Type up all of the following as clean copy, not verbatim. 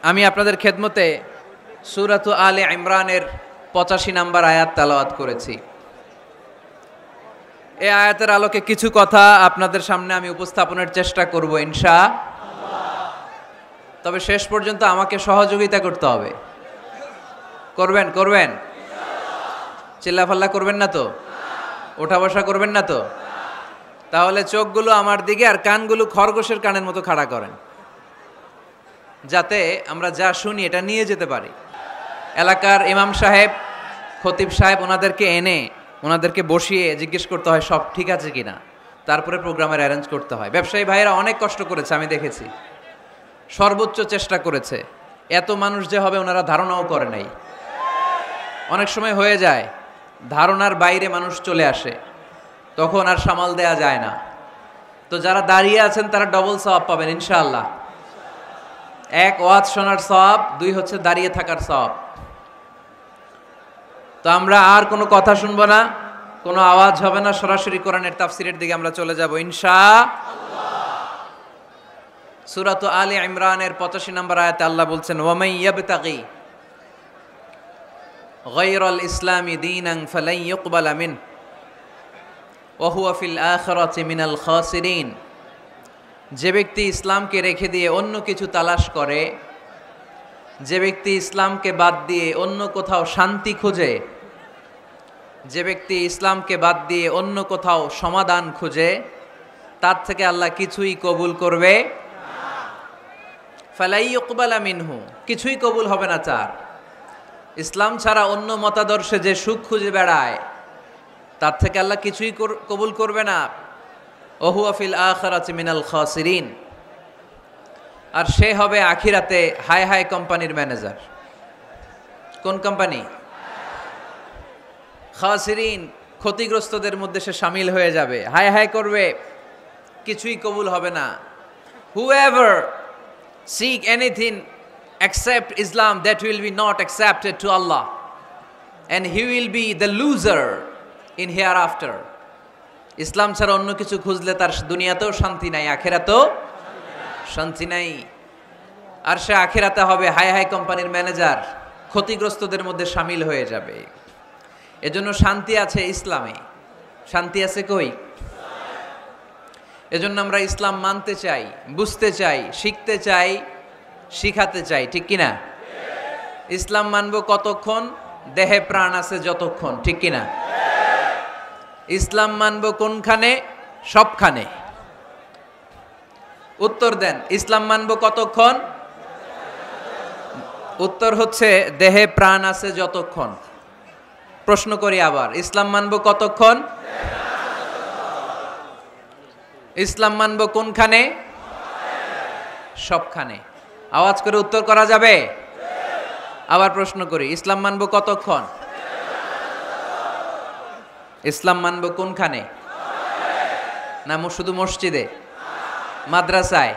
আমি আপনাদের খেদমতে সূরাত আলে ইমরানের 85 নম্বর আয়াত তেলাওয়াত করেছি। এই আয়াতের আলোকে কিছু কথা আপনাদের সামনে আমি উপস্থাপনের চেষ্টা করব ইনশাআল্লাহ। তবে শেষ পর্যন্ত আমাকে সহযোগিতা করতে হবে। করবেন ইনশাআল্লাহ। চিল্লাফাল্লা করবেন না তো? ওঠা বসা করবেন না তো? তাহলে চোখগুলো আমার দিকে আর কানগুলো খরগোশের কানের মতো খাড়া করেন, যাতে আমরা যা শুনি এটা নিয়ে যেতে পারি। এলাকার ইমাম সাহেব, খতিব সাহেব ওনাদেরকে এনে ওনাদেরকে বসিয়ে জিজ্ঞেস করতে হয় সব ঠিক আছে কিনা, তারপরে প্রোগ্রামের অ্যারেঞ্জ করতে হয়। ব্যবসায়ী ভাইয়েরা অনেক কষ্ট করেছে, আমি দেখেছি, সর্বোচ্চ চেষ্টা করেছে। এত মানুষ যে হবে ওনারা ধারণাও করে নাই। অনেক সময় হয়ে যায় ধারণার বাইরে মানুষ চলে আসে, তখন আর সামাল দেয়া যায় না। তো যারা দাঁড়িয়ে আছেন তারা ডবল সওয়াব পাবেন ইনশাআল্লাহ। এক, ওয়াজ শোনার সওয়াব, দুই হচ্ছে দাঁড়িয়ে থাকার সওয়াব। তো আমরা আর কোনো কথা শুনবো না, কোনো আওয়াজ হবে না, সরাসরি কোরআনের তাফসিরের দিকে আমরা চলে যাব ইনশাআল্লাহ। সূরাত আলে ইমরানের 85 নম্বর আয়াতে আল্লাহ বলছেন, ওয়ামাই ইয়াবতাগি গায়রাল ইসলামি দীনান ফালাই ইউকবালা মিন ওয়া হুয়া ফিল আখিরাতি মিনাল খাসিরিন। যে ব্যক্তি ইসলামকে রেখে দিয়ে অন্য কিছু তালাশ করে, যে ব্যক্তি ইসলামকে বাদ দিয়ে অন্য কোথাও শান্তি খোঁজে, যে ব্যক্তি ইসলামকে বাদ দিয়ে অন্য কোথাও সমাধান খুঁজে, তার থেকে আল্লাহ কিছুই কবুল করবে না। ফালাই ইউকবালা মিনহু, কিছুই কবুল হবে না তার। ইসলাম ছাড়া অন্য মতাদর্শে যে সুখ খুঁজে বেড়ায়, তার থেকে আল্লাহ কিছুই কবুল করবে না। ওহুয়া ফিল আখিরাতি মিনাল খাসিরিন, আর সে হবে আখিরাতে হাই হাই কোম্পানির ম্যানেজার। কোন কোম্পানি? খাসিরিন, ক্ষতিগ্রস্তদের মধ্যে সে শামিল হয়ে যাবে, হাই হাই করবে, কিছুই কবুল হবে না। Whoever seek anything except Islam, that will be not accepted to Allah, and he will be the loser in hereafter. ইসলাম ছাড়া অন্য কিছু খুঁজলে তার দুনিয়াতেও শান্তি নাই, আখিরাতেও শান্তি নাই। আর সে আখিরাতে হবে হাই হাই কোম্পানির ম্যানেজার, ক্ষতিগ্রস্তদের মধ্যে শামিল হয়ে যাবে। এজন্য শান্তি আছে ইসলামে। শান্তি আছে কই? এজন্য আমরা ইসলাম মানতে চাই, বুঝতে চাই, শিখতে চাই, শিখাতে চাই, ঠিক কিনা? ইসলাম মানব কতক্ষণ? দেহে প্রাণ আছে যতক্ষণ, ঠিক কিনা? ইসলাম মানব কোনখানে? সবখানে। উত্তর দেন, ইসলাম মানব কতক্ষণ? উত্তর হচ্ছে দেহে প্রাণ আছে যতক্ষণ। প্রশ্ন করি আবার, ইসলাম মানব কতক্ষণ? ইসলাম মানব কোনখানে? সবখানে। আওয়াজ করে উত্তর করা যাবে? আবার প্রশ্ন করি, ইসলাম মানব কতক্ষণ? ইসলাম মানব কোনখানে? না শুধু মসজিদে, মাদ্রাসায়,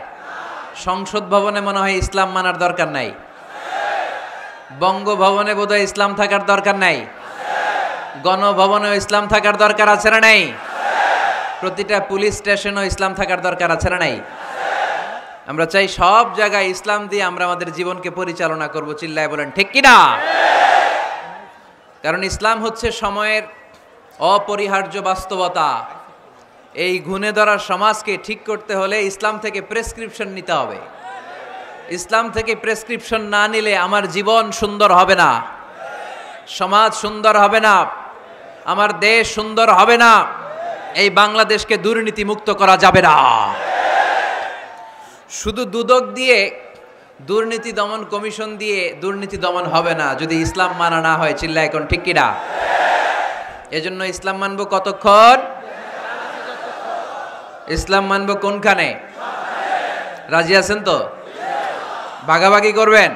সংসদ ভবনে মনে হয় ইসলাম মানার দরকার নাই। বঙ্গভবনে বোধহয় ইসলাম থাকার দরকার নাই। গণভবনেও ইসলাম থাকার দরকার আছে না নাই? প্রতিটা পুলিশ স্টেশনও ইসলাম থাকার দরকার আছে না নাই? আমরা চাই সব জায়গায় ইসলাম দিয়ে আমরা আমাদের জীবনকে পরিচালনা করব। চিল্লায় বলেন ঠিক কিনা? কারণ ইসলাম হচ্ছে সময়ের অপরিহার্য বাস্তবতা। এই ঘুণে ধরা সমাজকে ঠিক করতে হলে ইসলাম থেকে প্রেসক্রিপশন নিতে হবে। ইসলাম থেকে প্রেসক্রিপশন না নিলে আমার জীবন সুন্দর হবে না, সমাজ সুন্দর হবে না, আমার দেশ সুন্দর হবে না, এই বাংলাদেশকে দুর্নীতি মুক্ত করা যাবে না। শুধু দুদক দিয়ে, দুর্নীতি দমন কমিশন দিয়ে দুর্নীতি দমন হবে না যদি ইসলাম মানা না হয়। চিল্লায় এখন ঠিক কিনা? এজন্য ইসলাম মানব কতক্ষণ? ইসলাম মানব কোনখানে? রাজি আছেন তো? ভাগাভাগি করবেন?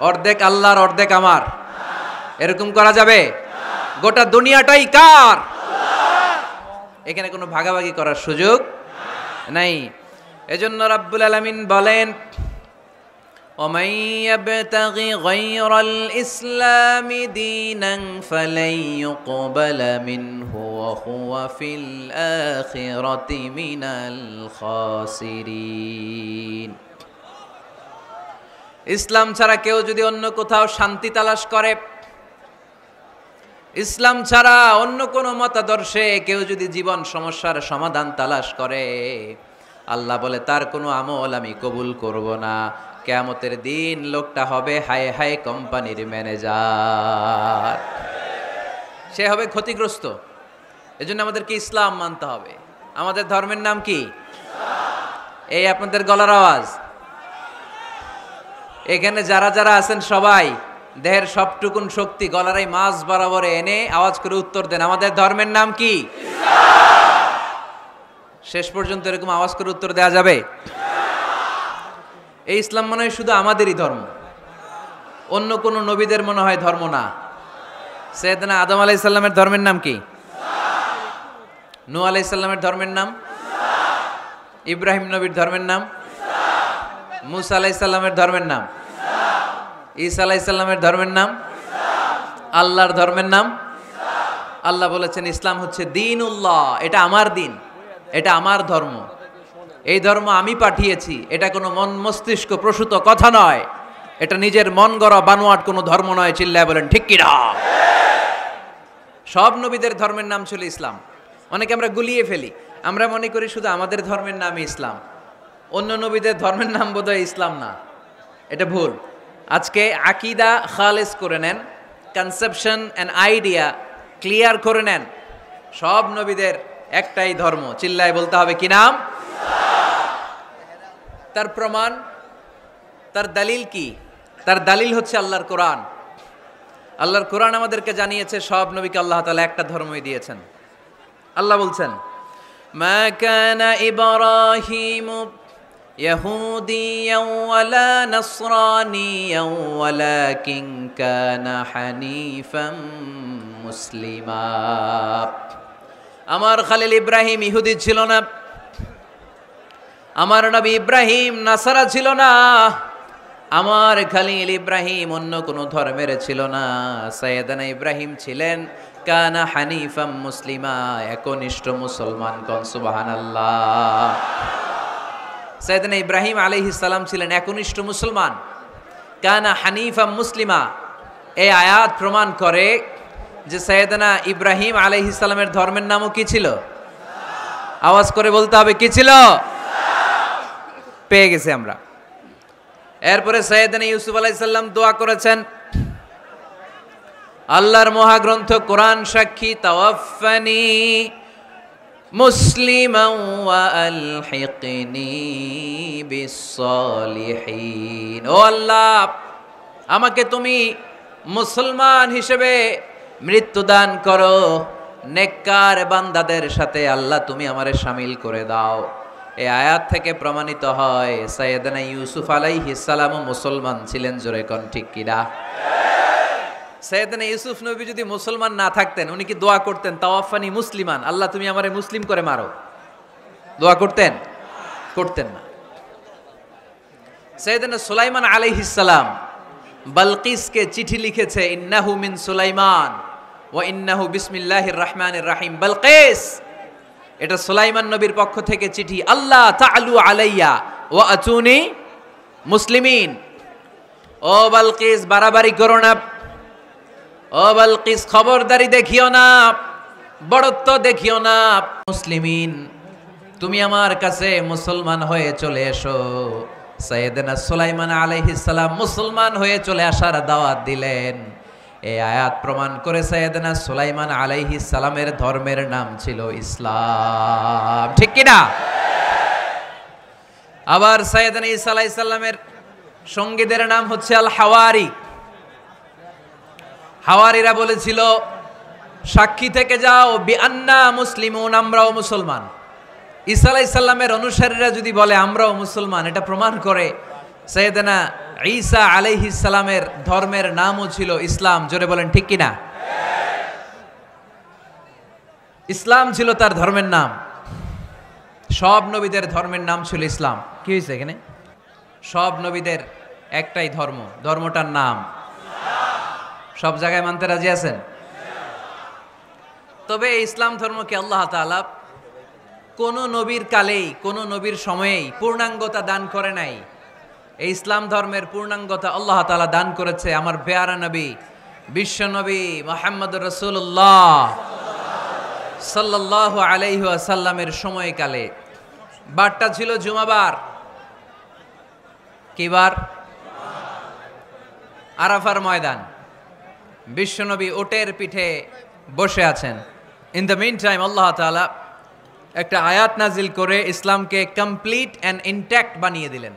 অর্ধেক আল্লাহর অর্ধেক আমার, এরকম করা যাবে? গোটা দুনিয়াটাই কার? এখানে কোনো ভাগাভাগি করার সুযোগ নাই। এজন্য রাব্বুল আলামিন বলেন, وَمَن يَبْتَغِ غَيْرَ الْإِسْلَامِ دِينًا فَلَن يُقْبَلَ مِنْهُ وَهُوَ فِي الْآخِرَةِ مِنَ الْخَاسِرِينَ। ইসলাম ছাড়া কেউ যদি অন্য কোথাও শান্তি তালাশ করে, ইসলাম ছাড়া অন্য কোনো মতাদর্শে কেউ যদি জীবন সমস্যার সমাধান তালাশ করে, আল্লাহ বলে তার কোনো আমল আমি কবুল করব না। কিয়ামতের দিন লোকটা হবে হায় হায় কোম্পানির ম্যানেজার, সে হবে ক্ষতিগ্রস্ত। এজন্য আমাদেরকে ইসলাম মানতে হবে। আমাদের ধর্মের নাম কি? এই আপনাদের গলার আওয়াজ, এখানে যারা যারা আছেন সবাই দেহের সবটুকুন শক্তি গলার এই মাঝ বরাবর এনে আওয়াজ করে উত্তর দেন, আমাদের ধর্মের নাম কি? শেষ পর্যন্ত এরকম আওয়াজ করে উত্তর দেওয়া যাবে? এই ইসলাম মনে হয় শুধু আমাদেরই ধর্ম, অন্য কোন নবীদের মনে হয় ধর্ম না। সৈয়দনা আদম আলাইহিস সালামের ধর্মের নাম কি? নূহ আলাইহিস সালামের ধর্মের নাম? ইব্রাহিম নবীর ধর্মের নাম? মুসা আলাইহিস সালামের ধর্মের নাম? ঈসা আলাইহিস সালামের ধর্মের নাম? আল্লাহর ধর্মের নাম? আল্লাহ বলেছেন ইসলাম হচ্ছে দীনুল্লাহ, এটা আমার দিন, এটা আমার ধর্ম, এই ধর্ম আমি পাঠিয়েছি। এটা কোনো মন মস্তিষ্ক প্রসূত কথা নয়, এটা নিজের মন গড়া বানোয়াট কোনো ধর্ম নয়। চিল্লায় বলেন ঠিক কিনা? সব নবীদের ধর্মের নাম ছিল ইসলাম। অনেকে আমরা গুলিয়ে ফেলি, আমরা মনে করি শুধু আমাদের ধর্মের নামই ইসলাম, অন্য নবীদের ধর্মের নাম বোধহয় ইসলাম না। এটা ভুল। আজকে আকীদা খালেস করে নেন, কনসেপশন এন্ড আইডিয়া ক্লিয়ার করে নেন। সব নবীদের একটাই ধর্ম, চিল্লায় বলতে হবে কি নাম? তার প্রমাণ, তার দলিল কি? তার দলিল হচ্ছে আল্লাহর কোরআন। আল্লাহর কোরআন আমাদেরকে জানিয়েছে সব নবীকে আল্লাহ তাআলা একটা ধর্মই দিয়েছেন। আল্লাহ বলছেন মা কানা ইব্রাহিমু ইয়াহুদিয়ান ওয়ালা নাসরানিয়ান ওয়ালাকিন কানা হানিফাম মুসলিমা। আমার খলিল ইব্রাহিম ইহুদি ছিল না, আমার নবী ইব্রাহিম নাসারা ছিল না, আমার খলিল ইব্রাহিম অন্য কোনো ধর্মের ছিল না। সাইয়েদনা ইব্রাহিম ছিলেন কানা হানিফাম মুসলিমা, একনিষ্ঠ মুসলমান। কোন সুবহানাল্লাহ। সাইয়েদনা ইব্রাহিম আলাইহিস সালাম ছিলেন একনিষ্ঠ মুসলমান। কানা হানিফাম মুসলিমা, এই আয়াত প্রমাণ করে যে সাইয়েদনা ইব্রাহিম আলাইহিস সালামের ধর্মের নামও কি ছিল? আওয়াজ করে বলতে হবে কি ছিল? পেয়ে গেছি আমরা। এরপরে সাইয়েদনা ইউসুফ আলাইহিস সালাম দোয়া করেছেন, আল্লাহর মহাগ্রন্থ কোরআন সাক্ষী, তাওয়াফফানি মুসলিমান ওয়া আলহিকনি বিস-সালিহিন। ও আল্লাহ, আমাকে তুমি মুসলমান হিসেবে মৃত্যুদান করো, নেককার বান্দাদের সাথে আল্লাহ তুমি আমারে শামিল করে দাও। এই আয়াত থেকে প্রমাণিত হয় সাইয়েদনা ইউসুফ আলাইহিস সালামও মুসলমান ছিলেন। জোরে কোন ঠিক কিনা? সাইয়েদনা ইউসুফ নবী যদি মুসলমান না থাকতেন, উনি কি দোয়া করতেন তাওয়াফানি মুসলিমান, আল্লাহ তুমি আমারে মুসলিম করে মারো? দোয়া করতেন? করতেন না। সাইয়েদনা সুলাইমান আলাইহিস সালাম বালকিসকে চিঠি লিখেছে, ইন্নাহু মিন সুলাইমান ওয়া ইন্নাহু বিসমিল্লাহির রহমানির রহিম। বালকিস, এটা সুলাইমান নবীর পক্ষ থেকে চিঠি। আল্লাহ তাআলু আলাইয়া ওয়া আতুনি মুসলিমিন। ও বালকিস, বাড়াবাড়ি করো না। ও বালকিস, খবরদারি দেখিও না, বড়ত্ব দেখিও না। মুসলিমিন, তুমি আমার কাছে মুসলমান হয়ে চলে এসো। সাইয়েদনা সুলাইমান আলাইহিস সালাম মুসলমান হয়ে চলে আসার দাওয়াত দিলেন। এই আয়াত প্রমাণ করে সাইয়েদনা সুলাইমান আলাইহিস সালামের ধর্মের নাম ছিল ইসলাম। ঠিক কি না? আবার সাইয়েদনা ঈসা আলাইহিস সালামের সঙ্গীদের নাম হচ্ছে আল হাওয়ারি। হাওয়ারিরা বলেছিল সাক্ষী থেকে যাও বিআন্না মুসলিমুন, আমরাও মুসলমান। ঈসা আলাইহিস সালামের অনুসারীরা যদি বলে আমরাও মুসলমান, এটা প্রমাণ করে সাইয়েদনা ঈসা আলাইহিস সালামের ধর্মের নামও ছিল ইসলাম। জোরে বলেন ঠিক কিনা? ইসলাম ছিল তার ধর্মের নাম। সব নবীদের ধর্মের নাম ছিল ইসলাম। কি হয়েছে এখানে? সব নবীদের একটাই ধর্ম, ধর্মটার নাম সব জায়গায় মানতে রাজি আছেন? তবে এই ইসলাম ধর্মকে আল্লাহ তাআলা কোন নবীর কালেই, কোন নবীর সময়েই পূর্ণাঙ্গতা দান করে নাই। এই ইসলাম ধর্মের পূর্ণাঙ্গতা আল্লাহ তাআলা দান করেছে আমার পেয়ারা নবী বিশ্ব নবী মুহাম্মদুর রাসূলুল্লাহ সাল্লাল্লাহু আলাইহি ওয়াসাল্লামের সময়কালে। বারটা ছিল জুমাবার। কি বার? আরাফার ময়দান। বিশ্বনবী ওটের পিঠে বসে আছেন। ইন দ্য মিন টাইম আল্লাহ তাআলা একটা আয়াত নাজিল করে ইসলামকে কমপ্লিট অ্যান্ড ইনট্যাক্ট বানিয়ে দিলেন।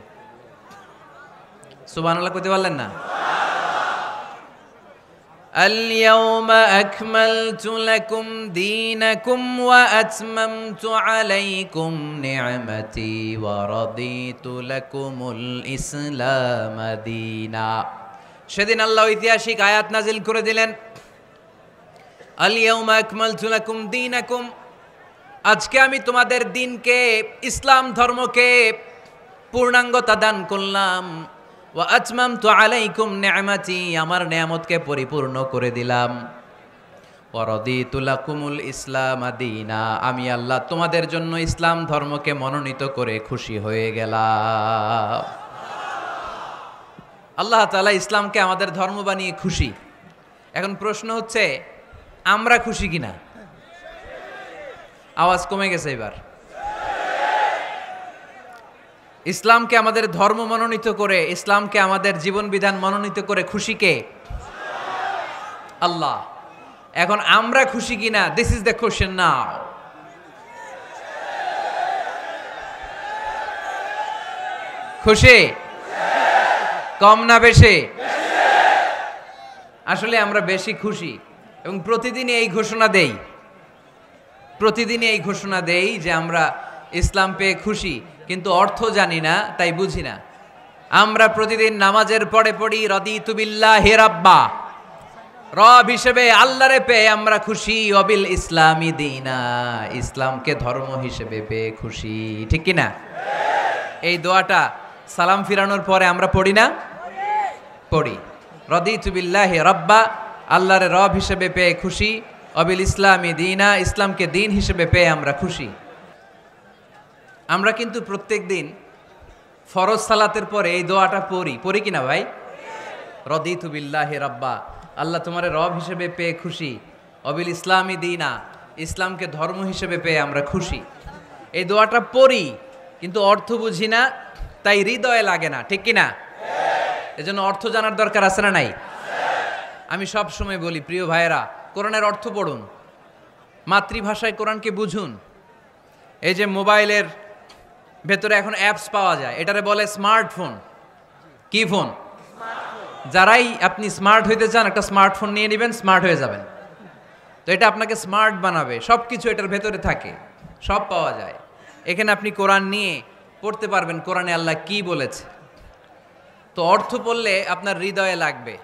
সুবহানাল্লাহ কইতে পারলেন না? اليوم أكملت لكم دينكم وأتممت عليكم نعمتي ورضيت لكم الإسلام دينا। সেদিন আল্লাহ ঐতিহাসিক আয়াত নাজিল করে দিলেন, اليوم أكملت لكم دينكم, আজকে আমি তোমাদের দিনকে ইসলাম ধর্মকে পূর্ণাঙ্গতা দান করলাম। ওয়া আতমামতু আলাইকুম নি'মাতি, আমার নিয়ামতকে পরিপূর্ণ করে দিলাম। ওয়া রাদিতু লাকুমুল ইসলাম দীনা, আমি আল্লাহ তোমাদের জন্য ইসলাম ধর্মকে মনোনীত করে খুশি হয়ে গেলাম। আল্লাহ তাআলা ইসলামকে আমাদের ধর্ম বানিয়ে খুশি। এখন প্রশ্ন হচ্ছে আমরা খুশি কিনা? আওয়াজ কমে গেছে এবার। ইসলামকে আমাদের ধর্ম মনোনীত করে, ইসলামকে আমাদের জীবন বিধান মনোনীত করে খুশি কে? আল্লাহ। এখন আমরা খুশি কিনা? দিস ইজ দ্য কোশ্চেন নাও। খুশি? কম না বেশি? আসলে আমরা বেশি খুশি এবং প্রতিদিনই এই ঘোষণা দেই, প্রতিদিনই এই ঘোষণা দেই যে আমরা ইসলাম পেয়ে খুশি, কিন্তু অর্থ জানি না, তাই বুঝি না। আমরা প্রতিদিন নামাজের পরে পড়ি রাদিতু বিল্লাহি রাব্বা, রব হিসেবে আল্লাহরে পেয়ে আমরা খুশি। ওয়াবিল ইসলামি দীনা, ইসলামকে ধর্ম হিসেবে পেয়ে খুশি। ঠিক কি না? এই দোয়াটা সালাম ফিরানোর পরে আমরা পড়ি না? পড়ি। রাদিতু বিল্লাহি রাব্বা, আল্লাহরে রব হিসেবে পেয়ে খুশি। ওয়াবিল ইসলামি দীনা, ইসলামকে দিন হিসেবে পেয়ে আমরা খুশি। আমরা কিন্তু প্রত্যেক দিন ফরজ সালাতের পরে এই দোয়াটা পড়ি কিনা ভাই? রাদিতু বিল্লাহি রাব্বা, আল্লাহ তোমারে রব হিসেবে পেয়ে খুশি। ওয়াবিল ইসলামি দীনা, ইসলামকে ধর্ম হিসেবে পেয়ে আমরা খুশি। এই দোয়াটা পড়ি কিন্তু অর্থ বুঝি না, তাই হৃদয়ে লাগে না। ঠিক কিনা? এজন্য অর্থ জানার দরকার আছে না নাই? আমি সব সময় বলি প্রিয় ভাইয়েরা, কোরআনের অর্থ পড়ুন, মাতৃভাষায় কোরআনকে বুঝুন। এই যে মোবাইলের ভেতরে এখন অ্যাপস পাওয়া যায়, এটারে বলে স্মার্টফোন। কি ফোন? যারাই আপনি স্মার্ট হইতে চান একটা স্মার্টফোন নিয়ে নেবেন, স্মার্ট হয়ে যাবেন। তো এটা আপনাকে স্মার্ট বানাবে, সব কিছু এটার ভেতরে থাকে, সব পাওয়া যায়। এখানে আপনি কোরআন নিয়ে পড়তে পারবেন কোরআনে আল্লাহ কি বলেছে। তো অর্থ পড়লে আপনার হৃদয়ে লাগবে।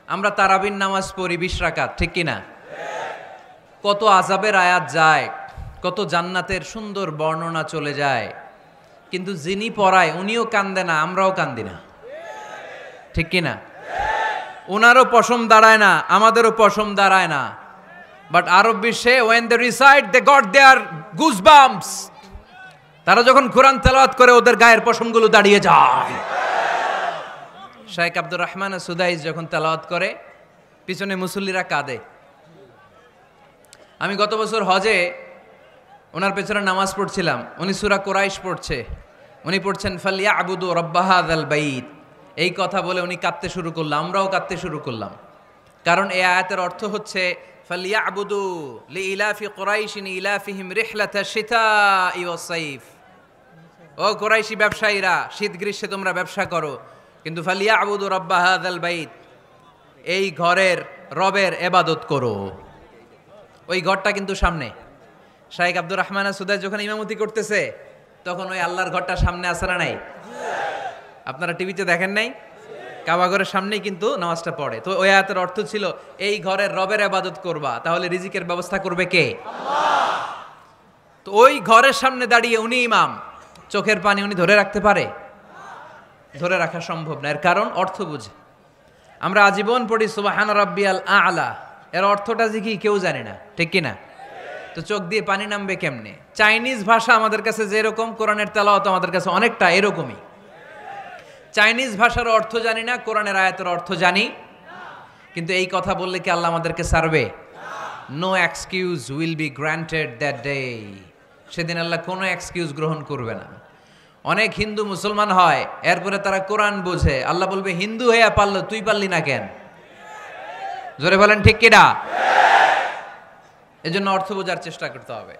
আমরা তারাবির নামাজ পড়ি 20 রাকাত, ঠিক কিনা? কত আযাবের আয়াত যায়, কত জান্নাতের সুন্দর বর্ণনা চলে যায়, কিন্তু যিনি পড়ায় উনিও কান্দে না, আমরাও কান্দি না। ঠিক কিনা? ওনারও পশম দাঁড়ায় না, আমাদেরও পশম দাঁড়ায় না। বাট আরব বিশ্বে when they recite they got their goosebumps, তারা যখন কোরআন তেলাওয়াত করে ওদের গায়ের পশমগুলো দাঁড়িয়ে যায়। শাইখ আব্দুর রহমান সুদাইস যখন তেলাওয়াত করে পিছনে মুসল্লিরা কাঁদে। আমি গত বছর হজে ওনার পেছনে নামাজ পড়ছিলাম, উনি সূরা কুরাইশ পড়ছে, উনি পড়ছেন ফালিয়াবুদু রাব্বা হাযাল বাইত। এই কথা বলে উনি কাঁদতে শুরু করলাম, আমরাও কাঁদতে শুরু করলাম। কারণ এই আয়াতের অর্থ হচ্ছে ফালিয়াবুদু লিইলাফি কুরাইশিন ইলাফিহিম রিহলাতাশ শিতাই ওয়াস সাইফ। ও কুরাইশি ব্যবসায়ীরা, শীত গ্রীষ্মে তোমরা ব্যবসা করো, কিন্তু ফালিয়াবুদু রাব্বা হাযাল বাইত, এই ঘরের রবের ইবাদত করো। ওই ঘরটা কিন্তু সামনে। শাইখ আব্দুর রহমান সুদাইস যখন ইমামতি করতেছে তখন ওই আল্লাহর ঘরটা সামনে আছে না নাই? আপনারা টিভিতে দেখেন নাই? কাবা ঘরের সামনেই কিন্তু নামাজটা পড়ে। তো ওই আয়াতের অর্থ ছিল এই ঘরের রবের ইবাদত করবা, তাহলে রিজিকের ব্যবস্থা করবে কে? আল্লাহ। তো ওই ঘরের সামনে দাঁড়িয়ে উনি ইমাম, চোখের পানি উনি ধরে রাখতে পারে? ধরে রাখা সম্ভব না। এর কারণ অর্থ বুঝে। আমরা আজীবন পড়ি সুবহান রাব্বিয়াল আ'লা, এর অর্থটা যে কি কেউ জানে না, ঠিক কিনা? তো চোখ দিয়ে পানি নামবে কেমনে? চাইনিজ ভাষা আমাদের কাছে যেরকম, কোরআনের তেলাওয়াত আমাদের কাছে অনেকটা এরকমই। চাইনিজ ভাষার অর্থ জানি না, কোরআনের আয়াতের অর্থ জানি, কিন্তু এই কথা বললে কি আল্লাহ আমাদেরকে ছাড়বে? No excuse will be granted that day. সেদিন আল্লাহ কোনো এক্সকিউজ গ্রহণ করবে না। অনেক হিন্দু মুসলমান হয়, এরপরে তারা কোরআন বোঝে, আল্লাহ বলবে হিন্দু হয়ে পারলো, তুই পারলি না কেন? জোরে বলেন ঠিক কিনা? এজন্য অর্থ বোঝার চেষ্টা করতে হবে।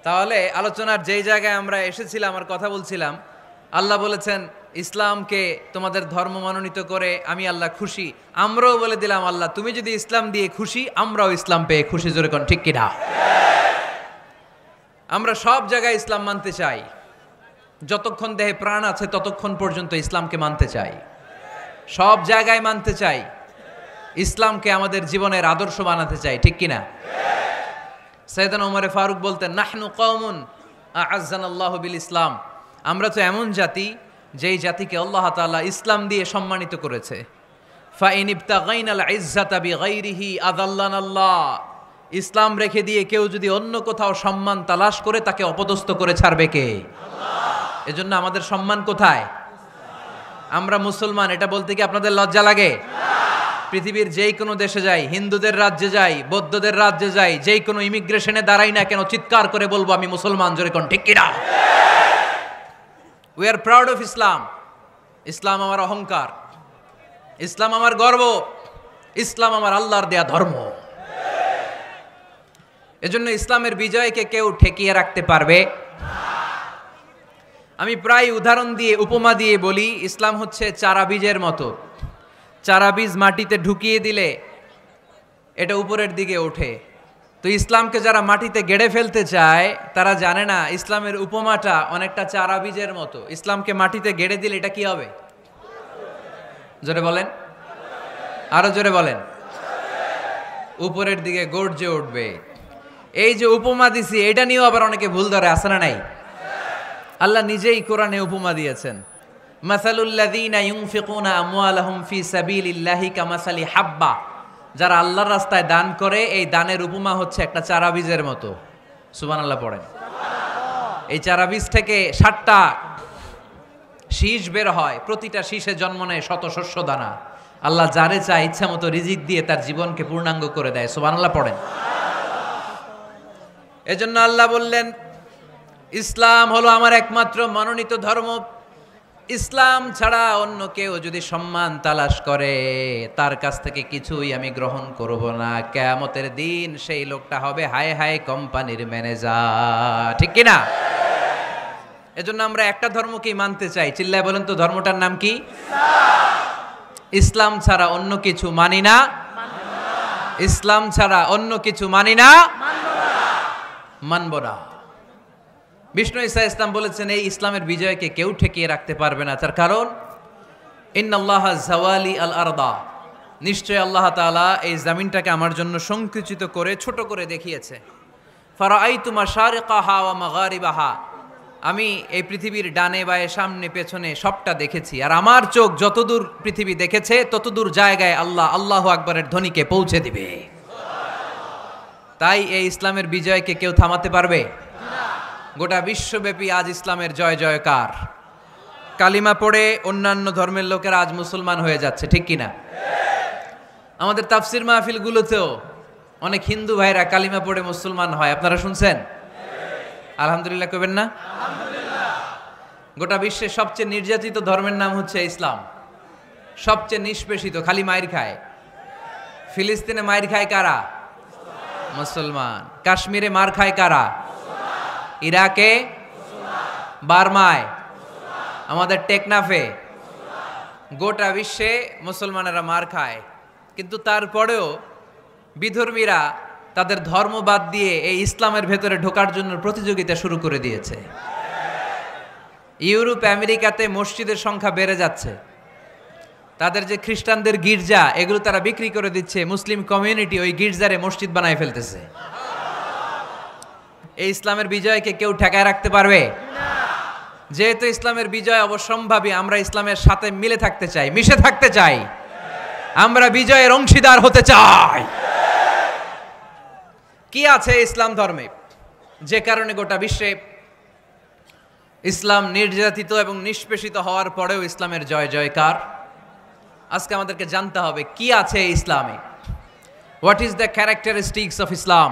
তাহলে আলোচনার যেই জায়গায় আমরা এসেছিলাম আর কথা বলছিলাম, আল্লাহ বলেছেন ইসলামকে তোমাদের ধর্ম মনোনীত করে আমি আল্লাহ খুশি। আমরাও বলে দিলাম আল্লাহ তুমি যদি ইসলাম দিয়ে খুশি, আমরাও ইসলাম পেয়ে খুশি। জোরে কোন ঠিক কিনা? আমরা সব জায়গায় ইসলাম মানতে চাই, যতক্ষণ দেহে প্রাণ আছে ততক্ষণ পর্যন্ত ইসলামকে মানতে চাই, সব জায়গায় মানতে চাই, ইসলামকে আমাদের জীবনের আদর্শ বানাতে চাই, ঠিক কিনা? সাইয়েদনা ওমরে ফারুক বলতেন নাহনু কওমুন আ'আজ্জানাল্লাহু বিল ইসলাম, আমরা তো এমন জাতি যেই জাতিকে আল্লাহ তাআলা ইসলাম দিয়ে সম্মানিত করেছে। ফাইন ইবতাগাইনাল ইজ্জাতা বিগাইরিহি আযাল্লানাল্লাহ, ইসলাম রেখে দিয়ে কেউ যদি অন্য কোথাও সম্মান তালাশ করে তাকে অপদস্থ করে ছাড়বে কে? আল্লাহ। এজন্য আমাদের সম্মান কোথায়? আমরা মুসলমান, এটা বলতে কি আপনাদের লজ্জা লাগে? পৃথিবীর যেই কোনো দেশে যাই, হিন্দুদের রাজ্যে যাই, বৌদ্ধদের রাজ্যে যাই, যেই কোনো ইমিগ্রেশনে দাঁড়াই না কেন, চিৎকার করে বলবো আমি মুসলমান। জোরে কোন ঠিক কিনা? We are proud of Islam. ইসলাম আমার অহংকার, ইসলাম আমার গর্ব, ইসলাম আমার আল্লাহর দেয়া ধর্ম। এজন্য ইসলামের বিজয়কে কেউ ঠেকিয়ে রাখতে পারবে? আমি প্রায় উদাহরণ দিয়ে, উপমা দিয়ে বলি, ইসলাম হচ্ছে চারা বীজের মতো। চারা বীজ মাটিতে ঢুকিয়ে দিলে এটা উপরের দিকে ওঠে। তো ইসলামকে যারা মাটিতে গেড়ে ফেলতে চায় তারা জানে না ইসলামের উপমাটা অনেকটা চারা বীজের মতো। ইসলামকে মাটিতে গেড়ে দিলে এটা কি হবে? জোরে বলেন, আরো জোরে বলেন। উপরের দিকে গর্জে উঠবে। এই যে উপমা দিছি, এটা নিয়েও আবার অনেকে ভুল ধরে, আছে না নাই? আল্লাহ নিজেই কোরআনে উপমা দিয়েছেন, মাসালুল্লাযীনা ইউনফিকুনা আমওয়ালাহুম ফি সাবিলিল্লাহি কামাসালি হাব্বা, যারা আল্লাহর রাস্তায় দান করে এই দানের উপমা হচ্ছে একটা চারা বীজের মতো। সুবহানাল্লাহ পড়েন। এই চারা বীজ থেকে 60টা শীষ বের হয়, প্রতিটা শীষে জন্ম নেয় শত শস্য দানা। আল্লাহ যারে চায় ইচ্ছা মতো রিজিক দিয়ে তার জীবনকে পূর্ণাঙ্গ করে দেয়। সুবহানাল্লাহ পড়েন। এজন্য আল্লাহ বললেন ইসলাম হলো আমার একমাত্র মনোনীত ধর্ম। ইসলাম ছাড়া অন্য কেউ যদি সম্মান তালাশ করে তার কাছ থেকে কিছুই আমি গ্রহণ করব না। কিয়ামতের দিন সেই লোকটা হবে হায় হায় কোম্পানির ম্যানেজার, ঠিক কিনা? এজন্য আমরা একটা ধর্মকেই মানতে চাই। চিল্লায় বলেন তো ধর্মটার নাম কি? ইসলাম ছাড়া অন্য কিছু মানি না, ইসলাম ছাড়া অন্য কিছু মানি না, মানব না। বিষ্ণু ঈসা ইসলাম বলেছেন এই ইসলামের বিজয়কে কেউ ঠেকিয়ে রাখতে পারবে না। তার কারণ ইন্নাল্লাহা যাওয়ালি আল আরদা, নিশ্চয় আল্লাহ তাআলা এই জমিনটাকে আমার জন্য সংকুচিত করে ছোট করে দেখিয়েছে। ফারাআইতু মাশারিকাহা ওয়া মাগারিবাহা, আমি এই পৃথিবীর ডানে বায়ে সামনে পেছনে সবটা দেখেছি। আর আমার চোখ যতদূর পৃথিবী দেখেছে ততদূর জায়গায় আল্লাহ আল্লাহু আকবারের ধ্বনিকে পৌঁছে দিবে। তাই এই ইসলামের বিজয়কে কেউ থামাতে পারবে না। গোটা বিশ্বব্যাপী আজ ইসলামের জয় জয়কার। কালিমা পড়ে অন্যান্য ধর্মের লোকেরা আজ মুসলমান হয়ে যাচ্ছে, ঠিক কিনা? আমাদের তাফসির মাহফিলগুলোতেও অনেক হিন্দু ভাইরা কালিমা পড়ে মুসলমান হয়, আপনারা শুনছেন? আলহামদুলিল্লাহ কইবেন না? গোটা বিশ্বের সবচেয়ে নির্যাতিত ধর্মের নাম হচ্ছে ইসলাম, সবচেয়ে নিষ্পেষিত, খালি মাইর খায়। ফিলিস্তিনে মাইর খায় কারা? মুসলমান। কাশ্মীরে মার খায় কারা? ইরাকে, বার্মায়, আমাদের টেকনাফে, গোটা বিশ্বে মুসলমানেরা মার খায়। কিন্তু তারপরেও বিধর্মীরা তাদের ধর্ম বাদ দিয়ে এই ইসলামের ভেতরে ঢোকার জন্য প্রতিযোগিতা শুরু করে দিয়েছে। ইউরোপ আমেরিকাতে মসজিদের সংখ্যা বেড়ে যাচ্ছে। তাদের যে খ্রিস্টানদের গির্জা, এগুলো তারা বিক্রি করে দিচ্ছে। মুসলিম কমিউনিটি ওই গির্জারে মসজিদ বানায় ফেলতেছে। এই ইসলামের বিজয়কে কেউ ঠেকায় রাখতে পারবে না। যেহেতু ইসলামের বিজয় অবশ্যম্ভাবী, আমরা ইসলামের সাথে মিলে থাকতে চাই, মিশে থাকতে চাই, আমরা বিজয়ের অংশীদার হতে চাই। কি আছে ইসলাম ধর্মে যে কারণে গোটা বিশ্বে ইসলাম নির্যাতিত এবং নিষ্পেষিত হওয়ার পরেও ইসলামের জয় জয়কার। আজকে আমাদেরকে জানতে হবে কি আছে ইসলামে, what is the characteristics of Islam,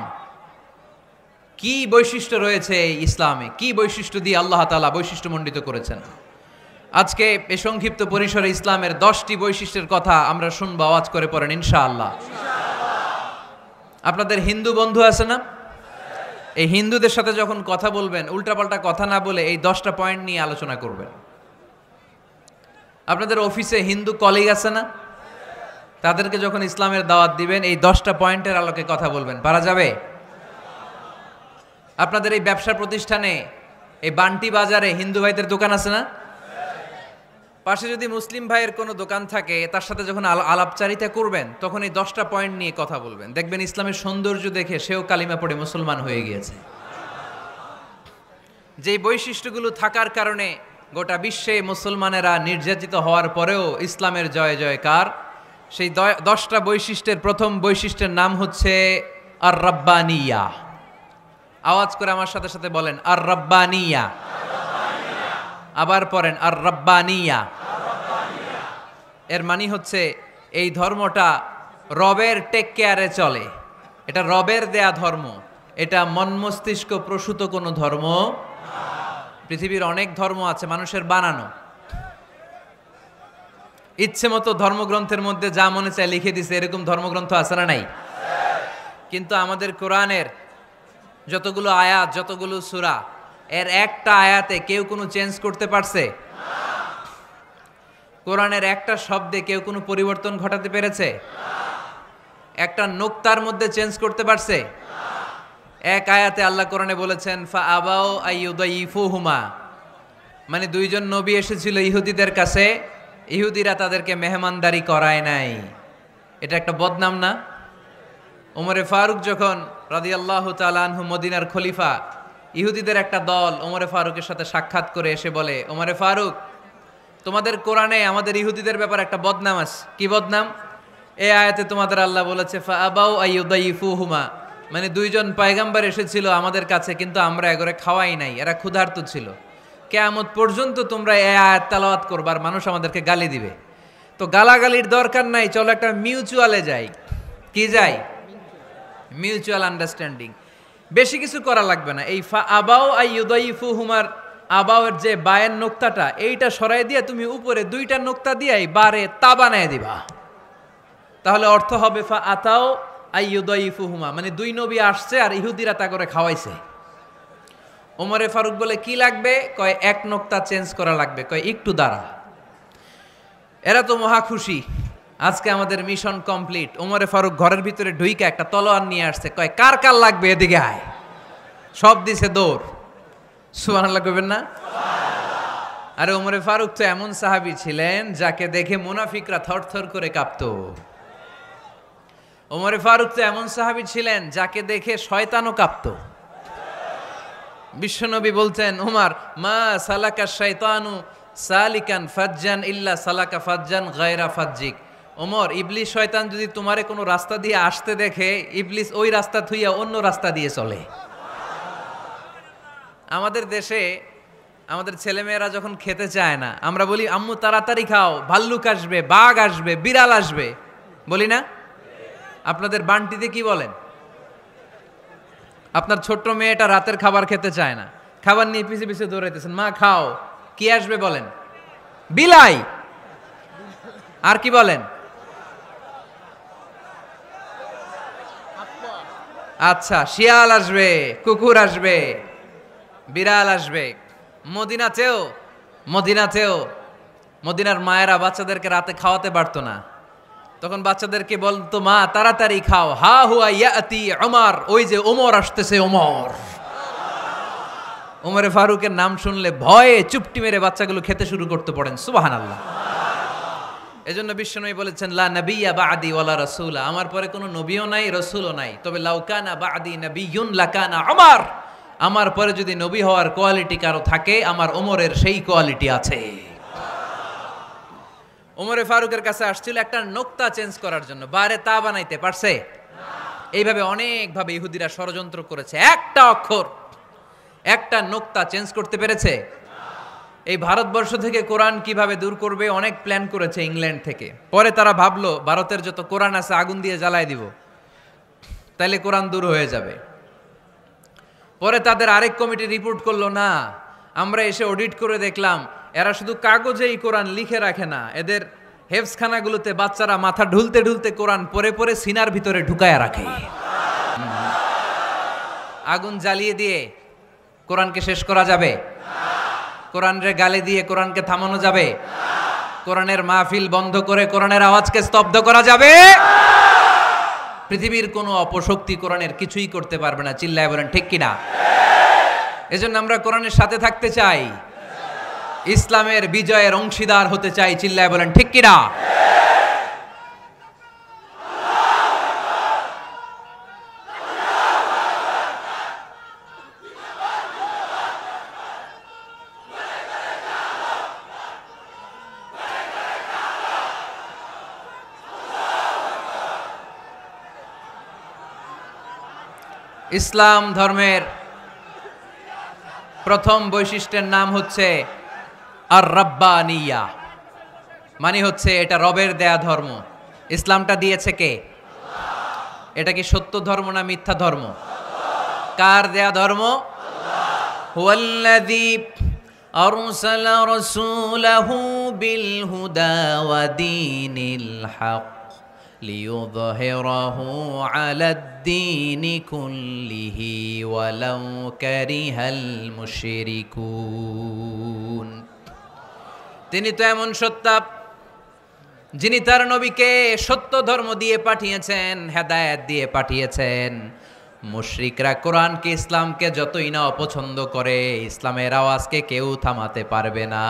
কি বৈশিষ্ট্য রয়েছে এই ইসলামে, কি বৈশিষ্ট্য দিয়ে আল্লাহ তাআলা বৈশিষ্ট্যমণ্ডিত করেছেন। আজকে এই সংক্ষিপ্ত পরিসরে ইসলামের 10টি বৈশিষ্ট্যের কথা আমরা শুনবো, আওয়াজ করে পড়েন ইনশাআল্লাহ। আপনাদের হিন্দু বন্ধু আছে না? এই হিন্দুদের সাথে যখন কথা বলবেন উল্টাপাল্টা কথা না বলে এই 10টা পয়েন্ট নিয়ে আলোচনা করবেন। আপনাদের অফিসে হিন্দু কলিগ আছে না? তাদেরকে যখন ইসলামের দাওয়াত দিবেন এই 10টা পয়েন্টের আলোকে কথা বলবেন, পারা যাবে? আপনাদের এই ব্যবসা প্রতিষ্ঠানে এই বান্টি বাজারে হিন্দু ভাইদের দোকান আছে না? পাশে যদি মুসলিম ভাইয়ের কোনো দোকান থাকে তার সাথে যখন আলাপচারিতা করবেন তখন এই 10টা পয়েন্ট নিয়ে কথা বলবেন। দেখবেন ইসলামের সৌন্দর্য দেখে সেও কালিমা পড়ে মুসলমান হয়ে গিয়েছে। যেই বৈশিষ্ট্যগুলো থাকার কারণে গোটা বিশ্বে মুসলমানেরা নির্যাতিত হওয়ার পরেও ইসলামের জয় জয়কার, সেই 10টা বৈশিষ্ট্যের প্রথম বৈশিষ্ট্যের নাম হচ্ছে আর রাব্বানিয়া। আওয়াজ করে আমার সাথে সাথে বলেন আর রাব্বানিয়া। আবার পড়েন আর রাব্বানিয়া। এর মানে হচ্ছে এই ধর্মটা রবের টেক কেয়ারে চলে, এটা রবের দেয়া ধর্ম, এটা মন মস্তিষ্ক প্রসূত কোনো ধর্ম। পৃথিবীর অনেক ধর্ম আছে মানুষের বানানো, ইচ্ছে মতো ধর্মগ্রন্থের মধ্যে যা মনে চায় লিখে দিছে, এরকম ধর্মগ্রন্থ আছে না নাই? কিন্তু আমাদের কোরআনের যতগুলো আয়াত, যতগুলো সূরা, এর একটা আয়াতে কেউ কোনো চেঞ্জ করতে পারছে? কোরআনের একটা শব্দে কেউ কোনো পরিবর্তন ঘটাতে পেরেছে? একটা নোক্তার মধ্যে চেঞ্জ করতে পারছে? এক আয়াতে আল্লাহ কোরআনে বলেছেন ফা আবাউ আইয়ুদাইফুহুমা, মানে দুইজন নবী এসেছিল ইহুদিদের কাছে, ইহুদিরা তাদেরকে মেহমানদারি করায় নাই। এটা একটা বদনাম না? ওমরে ফারুক যখন রাদিয়াল্লাহু তাআলা আনহু মদিনার খলিফা, ইহুদিদের একটা দল ওমরে ফারুকের সাথে সাক্ষাৎ করে এসে বলে, ওমরে ফারুক, তোমাদের কোরআনে আমাদের ইহুদিদের ব্যাপারে একটা বদনাম আছে। কি বদনাম? এই আয়াতে তোমাদের আল্লাহ বলেছে ফা আবাউ আইয়ুদাইফুহুমা, মানে দুইজন পয়গম্বর এসেছিল আমাদের কাছে কিন্তু আমরা এগরে খাওয়াই নাই, এরা ক্ষুধার্ত ছিল। কিয়ামত পর্যন্ত তোমরা এই আয়াত তেলাওয়াত করবা আর মানুষ আমাদেরকে গালি দিবে। তো গালাগালির দরকার নাই, চলো একটা মিউচুয়ালে যাই। কি যাই? Mutual understanding. বেশি কিছু করা লাগবে না। এই ফা আবাউ আইয়ুদাইফুহুমার আবাউয়ের যে বায়ের নোক্তাটা, এইটা সরাই দিয়ে তুমি উপরে 2টা নোক্তা দিয়ে বারে তা বানায় দিবা, তাহলে অর্থ হবে ফা আতাও আইয়ুদাইফুহুমা, মানে দুই নবী আসছে আর ইহুদিরা তা করে খাওয়াইছে। ওমরে ফারুক বলে কি লাগবে? কয় এক নোক্তা চেঞ্জ করা লাগবে। কয় একটু দাঁড়া। এরা তো মহা খুশি, আজকে আমাদের মিশন কমপ্লিট। ওমরে ফারুক ঘরের ভিতরে ঢুইকা একটা তলোয়ার নিয়ে আসছে, কয় কার কার লাগবে এদিকে আয়। সব দিছে দৌড়। সুবহানাল্লাহ কইবেন না? আরে ওমরে ফারুক তো এমন সাহাবী ছিলেন যাকে দেখে মুনাফিকরা থরথর করে কাঁপতো। ওমরে ফারুক তো এমন সাহাবী ছিলেন যাকে দেখে শয়তানও কাঁপতো। বিশ্বনবী বলতেন, ওমর মা সালাকা শাইতানু সালিকান ফাজ্জান ইল্লা সালাকা ফাজ্জান গায়রা ফাজ্জিক। ওমর, ইবলিস শয়তান যদি তোমারে কোনো রাস্তা দিয়ে আসতে দেখে, ইবলিস ওই রাস্তা থুইয়া অন্য রাস্তা দিয়ে চলে। আমাদের দেশে আমাদের ছেলেমেয়েরা যখন খেতে চায় না, আমরা বলি আম্মু তাড়াতাড়ি খাও, ভাল্লুক আসবে, বাঘ আসবে, বিড়াল আসবে, বলি না? আপনাদের বান্টিতে কি বলেন? আপনার ছোট্ট মেয়েটা রাতের খাবার খেতে চায় না, খাবার নিয়ে পিছে পিছে দৌড়াইতেছেন, মা খাও, কি আসবে বলেন? বিলাই। আর কি বলেন? আচ্ছা, শিয়াল আসবে, কুকুর আসবে, বিড়াল আসবে। মদিনাতেও মদিনার মায়েরা বাচ্চাদেরকে রাতে খাওয়াতে পারতো না, তখন বাচ্চাদেরকে বলতো মা তাড়াতাড়ি খাও, হা হুয়া ইয়াতি ওমর, ওই যে ওমর আসতেছে ওমর। ওমরে ফারুকের নাম শুনলে ভয়ে চুপটি মেরে বাচ্চাগুলো খেতে শুরু করতে পড়েন। সুবহানাল্লাহ। এজন্য বিশ্বনবী বলেছেন লা নাবিয়্যা বা'দি ওয়ালা রাসূলা, আমার পরে কোনো নবীও নাই, রাসূলও নাই, তবে লাউ কানা বা'দি নাবিয়্যুন লাকানা ওমর, আমার পরে যদি নবী হওয়ার কোয়ালিটি কারো থাকে আমার ওমরের সেই কোয়ালিটি আছে। ওমরে ফারুকের কাছে আসছিল একটা নোক্তা চেঞ্জ করার জন্য, বারে তা বানাইতে পারছে? এইভাবে অনেকভাবে ইহুদিরা ষড়যন্ত্র করেছে, একটা অক্ষর, একটা নোক্তা চেঞ্জ করতে পেরেছে? এই ভারতবর্ষ থেকে কোরআন কিভাবে দূর করবে অনেক প্ল্যান করেছে ইংল্যান্ড থেকে। পরে তারা ভাবলো ভারতের যত কোরআন আছে আগুন দিয়ে জ্বালায় দিব, তাইলে কোরআন দূর হয়ে যাবে। পরে তাদের আরেক কমিটি রিপোর্ট করলো, না, আমরা এসে অডিট করে দেখলাম এরা শুধু কাগজেই কোরআন লিখে রাখে না, এদের হেফজখানাগুলোতে বাচ্চারা মাথা ঢুলতে ঢুলতে কোরআন পরে পরে সিনার ভিতরে ঢুকায়া রাখে। আগুন জ্বালিয়ে দিয়ে কোরআনকে শেষ করা যাবে? কোরআনের গালে দিয়ে কোরআনকে থামানো যাবে? কোরআনের মাহফিল বন্ধ করে কোরআনের আওয়াজকে স্তব্ধ করা যাবে? পৃথিবীর কোনো অপশক্তি কোরআনের কিছুই করতে পারবে না। চিল্লায় বলেন ঠিক কিনা? এজন্য আমরা কোরআনের সাথে থাকতে চাই, ইসলামের বিজয়ের অংশীদার হতে চাই। চিল্লায় বলেন ঠিক কিনা? ইসলাম ধর্মের প্রথম বৈশিষ্ট্যের নাম হচ্ছে আর রাব্বানিয়া, মানে হচ্ছে এটা রবের দেয়া ধর্ম। ইসলামটা দিয়েছে কে? এটা কি সত্য ধর্ম না মিথ্যা ধর্ম? কার দেয়া ধর্ম? হুয়াল্লাযী আরসালা রাসূলাহু বিল হুদা ওয়া দীনিল হক লিইয়ুযহিরাহু আলাদ-দীনি কুল্লিহি ওয়ালাউ কারিহাল মুশরিকুন। তিনি তো এমন সত্তা যিনি তার নবীকে সত্য ধর্ম দিয়ে পাঠিয়েছেন, হেদায়েত দিয়ে পাঠিয়েছেন। মুশরিকরা কোরআনকে ইসলামকে যতই না অপছন্দ করে, ইসলামের আওয়াজকে কেউ থামাতে পারবে না।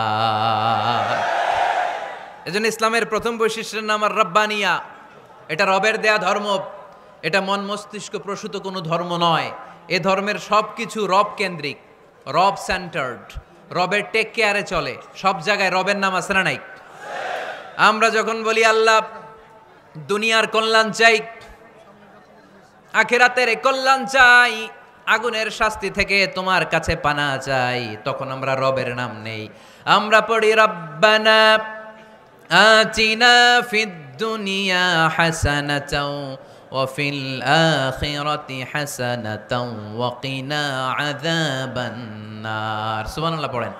এজন্য ইসলামের প্রথম বৈশিষ্ট্যের নাম আর রাব্বানিয়া। এটা রবের দেয়া ধর্ম, এটা মন মস্তিষ্ক প্রসূত কোনো ধর্ম নয়। এ ধর্মের সব কিছু রব কেন্দ্রিক, রব সেন্টার্ড, রবের টেক কেয়ারে চলে। সব জায়গায় রবের নাম আছে না নাই? আমরা যখন বলি আল্লাহ দুনিয়ার কল্যাণ চাই, আখিরাতের কল্যাণ চাই, আগুনের শাস্তি থেকে তোমার কাছে পানা চাই, তখন আমরা রবের নাম নেই। আমরা পড়ি রব্বানা আতিনা ফিদ দুনিয়া হাসানাতাও ওয়া ফিল আখিরাতি হাসানাতাও ওয়া কিনা আযাবান নার। সুবহানাল্লাহ পড়েন।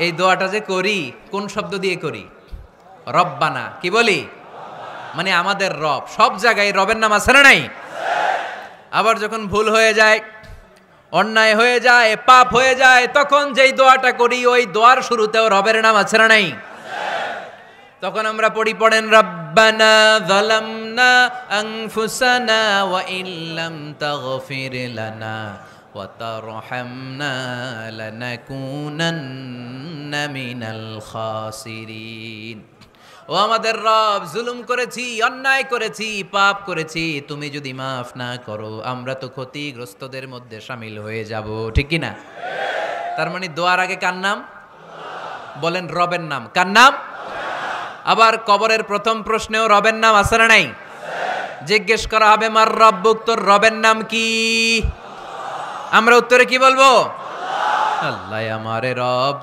এই দোয়াটা যে করি কোন শব্দ দিয়ে করি? রব্বানা। কি বলি? মানে আমাদের রব। সব জায়গায় রবের নাম আছে না নাই? আবার যখন ভুল হয়ে যায়, অন্যায় হয়ে যায়, পাপ হয়ে যায়, তখন যেই দোয়াটা করি ওই দোয়ার শুরুতেও রবের নাম আছে না নাই? তখন আমরা পড়েন রব্বানা যালামনা আনফুসানা ওয়া ইল্লাম তাগফির লানা ওয়া তারহামনা লানাকুনান্না মিনাল খাসিরিন। ও আমাদের রব, জুলুম করেছি, অন্যায় করেছি, পাপ করেছি, তুমি যদি মাফ না করো আমরা তো ক্ষতিগ্রস্তদের মধ্যে শামিল হয়ে যাব। ঠিক কি না? তার মানে দোয়ার আগে কার নাম? বলেন রবের নাম। কার নাম? আবার কবরের প্রথম প্রশ্নেও রবের নাম আছে না নাই? জিজ্ঞেস করা হবে মার রব্বুক, তোর রবের নাম কি? আমরা উত্তরে কি বলবো? আল্লাহ আমারে রব,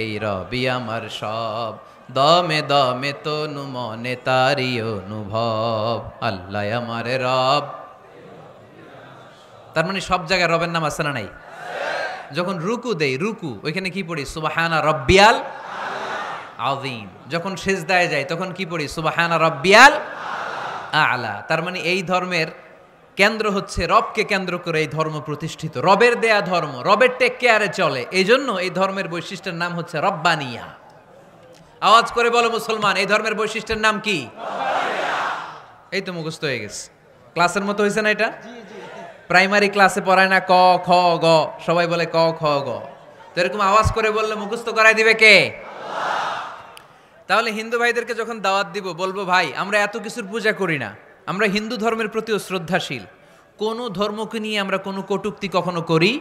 এই রবই আমার সব, দমে দমে তনু মনে তারি অনুভব। আল্লাহ আমারে রব। তার মানে সব জায়গায় রবের নাম আছে না নাই? যখন রুকু দেই, রুকু ওইখানে কি পড়ি? সুবহানা রব্বিয়াল আযীম। যখন সিজদায় যাই তখন কি পড়ি? সুবহানা রব্বিয়াল আ'লা। তার মানে এই ধর্মের কেন্দ্র হচ্ছে রবকে কেন্দ্র করে এই ধর্ম প্রতিষ্ঠিত, রবের দেয়া ধর্ম, রবের টেক কেয়ারে চলে। এই জন্য এই ধর্মের বৈশিষ্ট্যের নাম হচ্ছে রব্বানিয়া। আওয়াজ করে বলো মুসলমান, এই ধর্মের বৈশিষ্ট্যের নাম কি? এই তো মুখস্থ হয়ে গেছে। ক্লাসের মতো হয়েছে না এটা? প্রাইমারি ক্লাসে পড়ায় না ক খ গ, সবাই বলে ক খ গ। তো এরকম আওয়াজ করে বললে মুখস্থ করাই দিবে কে? তাহলে হিন্দু ভাইদেরকে যখন দাওয়াত দিব বলবো, ভাই আমরা এত কিছুর পূজা করি না, আমরা হিন্দু ধর্মের প্রতিও শ্রদ্ধাশীল, কোনো ধর্মকে নিয়ে আমরা কোনো কটূক্তি কখনো করি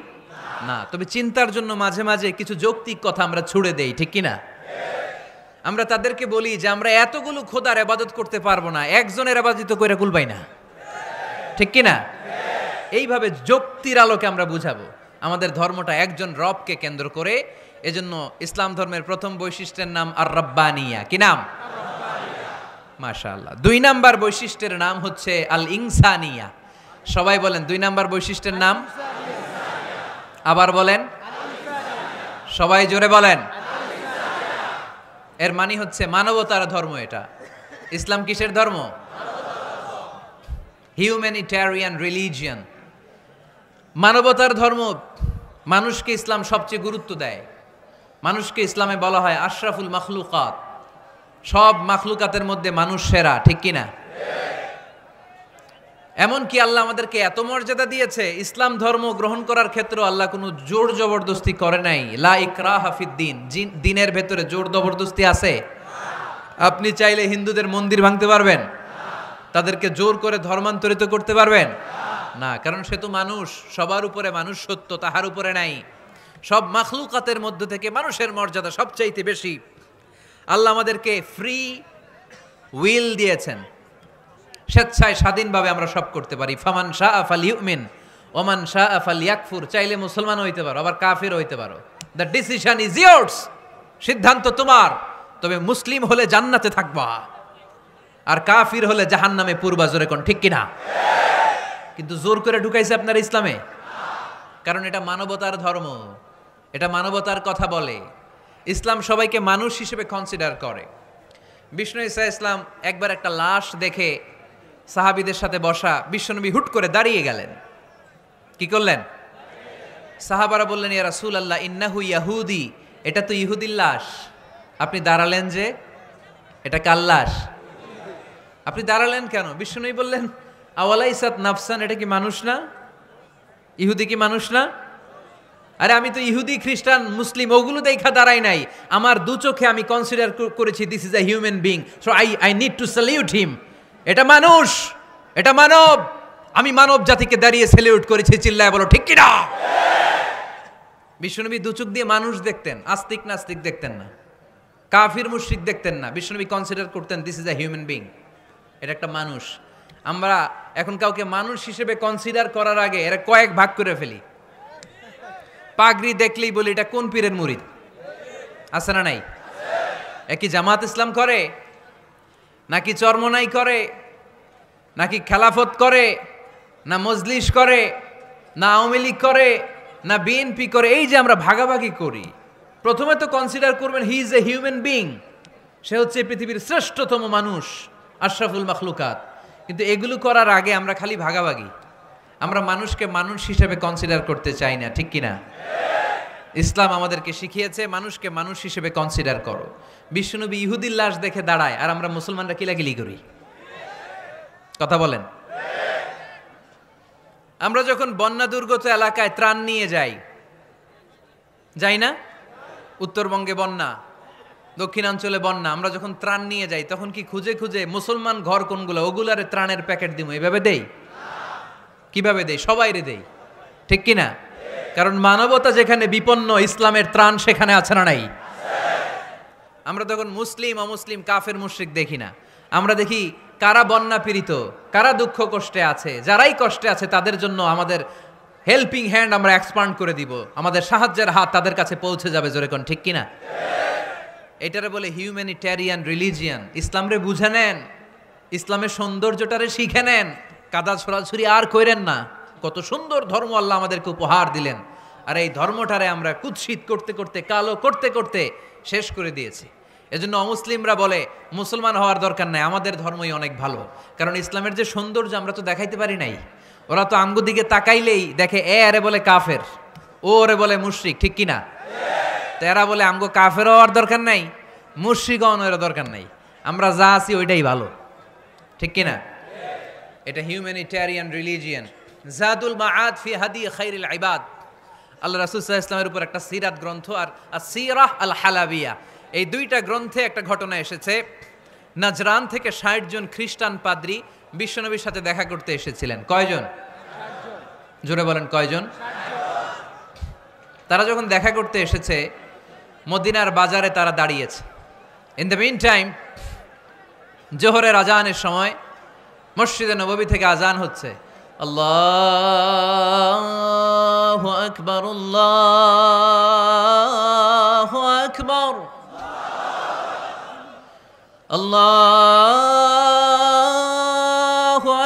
না, তবে চিন্তার জন্য মাঝে মাঝে কিছু যৌক্তিক কথা আমরা ছুড়ে দেই। ঠিক কিনা? আমরা তাদেরকে বলি যে আমরা এতগুলো খোদার ইবাদত করতে পারবো না, একজনের ইবাদত কইরা কুলবাই না। ঠিক কিনা? এইভাবে যুক্তির আলোকে আমরা বুঝাবো আমাদের ধর্মটা একজন রবকে কেন্দ্র করে, এজন্য ইসলাম ধর্মের প্রথম বৈশিষ্ট্যের নাম আর রাব্বানিয়া। কি নাম? মাশাআল্লাহ। 2 নাম্বার বৈশিষ্ট্যের নাম হচ্ছে আল ইনসানিয়া। সবাই বলেন 2 নাম্বার বৈশিষ্ট্যের নাম। আবার বলেন, সবাই জোরে বলেন। এর মানে হচ্ছে মানবতার ধর্ম। এটা ইসলাম কিসের ধর্ম? হিউম্যানিটেরিয়ান রিলিজিয়ন, মানবতার ধর্ম। মানুষকে ইসলাম সবচেয়ে গুরুত্ব দেয়। মানুষকে ইসলামে বলা হয় আশরাফুল মাখলুকাত, সব মাখলুকাতের মধ্যে মানুষ সেরা, ঠিক কিনা? এমনকি আল্লাহ আমাদেরকে এত মর্যাদা দিয়েছে, ইসলাম ধর্ম গ্রহণ করার ক্ষেত্রে আল্লাহ কোনো জোর জবরদস্তি করে নাই। লা ইকরাহা ফিদ্দিন, দিনের ভেতরে জোর জবরদস্তি আছে? আপনি চাইলে হিন্দুদের মন্দির ভাঙতে পারবেন? তাদেরকে জোর করে ধর্মান্তরিত করতে পারবেন না, কারণ সে তো মানুষ। সবার উপরে মানুষ সত্য, তাহার উপরে নাই। সব মাখলুকাতের মধ্য থেকে মানুষের মর্যাদা সবচাইতে বেশি। আল্লাহ আমাদেরকে ফ্রি উইল দিয়েছেন, স্বেচ্ছায় স্বাধীনভাবে আমরা সব করতে পারি। ফামান শাআ ফালইউমিন ওমান শাআ ফালইয়াকফুর। চাইলে মুসলমান হইতে পারো, আবার কাফির হইতে পারো। দ্য ডিসিশন ইজ ইয়ার্স, সিদ্ধান্ত তোমার। তবে মুসলিম হলে জান্নাতে থাকবা, আর কাফির হলে জাহান্নামে পূর্বা। জোরে কোন ঠিক কিনা? কিন্তু জোর করে ঢুকাইছে আপনার ইসলামে, কারণ এটা মানবতার ধর্ম, এটা মানবতার কথা বলে। ইসলাম সবাইকে মানুষ হিসেবে কনসিডার করে। বিষ্ণু ঈসা ইসলাম একবার একটা লাশ দেখে সাহাবীদের সাথে বসা, বিশ্বনবী হুট করে দাঁড়িয়ে গেলেন। কি করলেন? সাহাবারা বললেন, ইয়া রাসূলুল্লাহ ইন্নাহু ইয়াহুদি, এটা তো ইহুদির লাশ। আপনি দাঁড়ালেন যে, এটা কার লাশ? আপনি দাঁড়ালেন কেন? বিশ্বনবী বললেন, আওয়ালাইসাত নাফসান, এটা কি মানুষ না? ইহুদি কি মানুষ না? আরে আমি তো ইহুদি, খ্রিস্টান, মুসলিম ওগুলো দেখা দাঁড়াই নাই। আমার দু চোখে আমি কনসিডার করেছি this is a human being, so I need to salute হিম। এটা মানুষ, এটা মানব। আমি মানব জাতিকে দাঁড়িয়ে স্যালিউট করেছি। চিল্লায় বলো ঠিক কিনা? বিশ্বনবী দু চোখ দিয়ে মানুষ দেখতেন, আস্তিক নাস্তিক দেখতেন না, কাফির মুশরিক দেখতেন না। বিশ্বনবী কনসিডার করতেন this is a human being, এটা একটা মানুষ। আমরা এখন কাউকে মানুষ হিসেবে কনসিডার করার আগে এরা কয়েক ভাগ করে ফেলি। পাগড়ি দেখলেই বলি এটা কোন পীরের মুরিদ, আছে না নাই? একই জামাত ইসলাম করে, নাকি চরমনাই করে, নাকি খেলাফত করে, না মজলিস করে, না আওয়ামী লীগ করে, না বিএনপি করে। এই যে আমরা ভাগাভাগি করি, প্রথমে তো কনসিডার করবেন he is a human being, সে হচ্ছে পৃথিবীর শ্রেষ্ঠতম মানুষ, আশরাফুল মাখলুকাত। কিন্তু এগুলো করার আগে আমরা খালি ভাগাভাগি, আমরা মানুষকে মানুষ হিসেবে কনসিডার করতে চাই না, ঠিক কিনা? ইসলাম আমাদেরকে শিখিয়েছে মানুষকে মানুষ হিসেবে কনসিডার করো। বিশ্বনবী ইহুদির লাশ দেখে দাঁড়ায়, আর আমরা মুসলমানরা কিলাকিলি করি। কথা বলেন। আমরা যখন বন্যা দুর্গত এলাকায় ত্রাণ নিয়ে যাই না? উত্তরবঙ্গে বন্যা, দক্ষিণাঞ্চলে বন্যা, আমরা যখন ত্রাণ নিয়ে যাই তখন কি খুঁজে খুঁজে মুসলমান ঘর কোনগুলো ওগুলারে ত্রাণের প্যাকেট দিব এভাবে দেই? কিভাবে দেই? সবাইরে দেই, ঠিক কিনা? কারণ মানবতা যেখানে বিপন্ন, ইসলামের ত্রাণ সেখানে আছে না নাই? আমরা তখন মুসলিম অমুসলিম কাফের মুশরিক দেখি না, আমরা দেখি কারা বন্যা পীড়িত, কারা দুঃখ কষ্টে আছে। যারাই কষ্টে আছে তাদের জন্য আমাদের হেল্পিং হ্যান্ড আমরা এক্সপান্ড করে দিব, আমাদের সাহায্যের হাত তাদের কাছে পৌঁছে যাবে। জোরে কোন ঠিক কিনা? এটারে বলে হিউম্যানিটেরিয়ান রিলিজিয়ান। ইসলামরে বুঝে নেন, ইসলামের সৌন্দর্যটারে শিখে নেন, কাদা ছড়াছড়ি আর কইরেন না। কত সুন্দর ধর্ম আল্লাহ আমাদেরকে উপহার দিলেন, আর এই ধর্মটারে আমরা কুৎসিত করতে করতে, কালো করতে করতে শেষ করে দিয়েছি। এজন্য অমুসলিমরা বলে মুসলমান হওয়ার দরকার নাই, আমাদের ধর্মই অনেক ভালো। কারণ ইসলামের যে সৌন্দর্য আমরা তো দেখাইতে পারি নাই। ওরা তো আমগো দিকে তাকাইলেই দেখে এ আরে বলে কাফের, ও ওরে বলে মুশরিক, ঠিক কিনা? তো এরা বলে আমগো কাফের হওয়ার দরকার নাই, মুশরিক হওয়ার দরকার নাই, আমরা যা আছি ওইটাই ভালো, ঠিক কিনা? এটা হিউম্যানিটেরিয়ান রিলিজিয়ান। জাদুল মাআদ ফি হাদি খাইরিল ইবাদ, আল্লাহ রাসূল সাল্লাল্লাহু আলাইহি ওয়াসাল্লামের উপর একটা সিরাত গ্রন্থ আর আসিরাহ আল হালাবিয়া, এই দুইটা গ্রন্থে একটা ঘটনা এসেছে। নাজরান থেকে ৬০ জন খ্রিস্টান পাদ্রী বিশ্বনবীর সাথে দেখা করতে এসেছিলেন। কয়জন? জোরে বলেন কয়জন? তারা যখন দেখা করতে এসেছে, মদিনার বাজারে তারা দাঁড়িয়েছে। ইন দ্য মিন টাইম জোহরের আজানের সময় মসজিদে নববী থেকে আজান হচ্ছে, আল্লাহু আকবার, আল্লাহু আকবার, আল্লাহু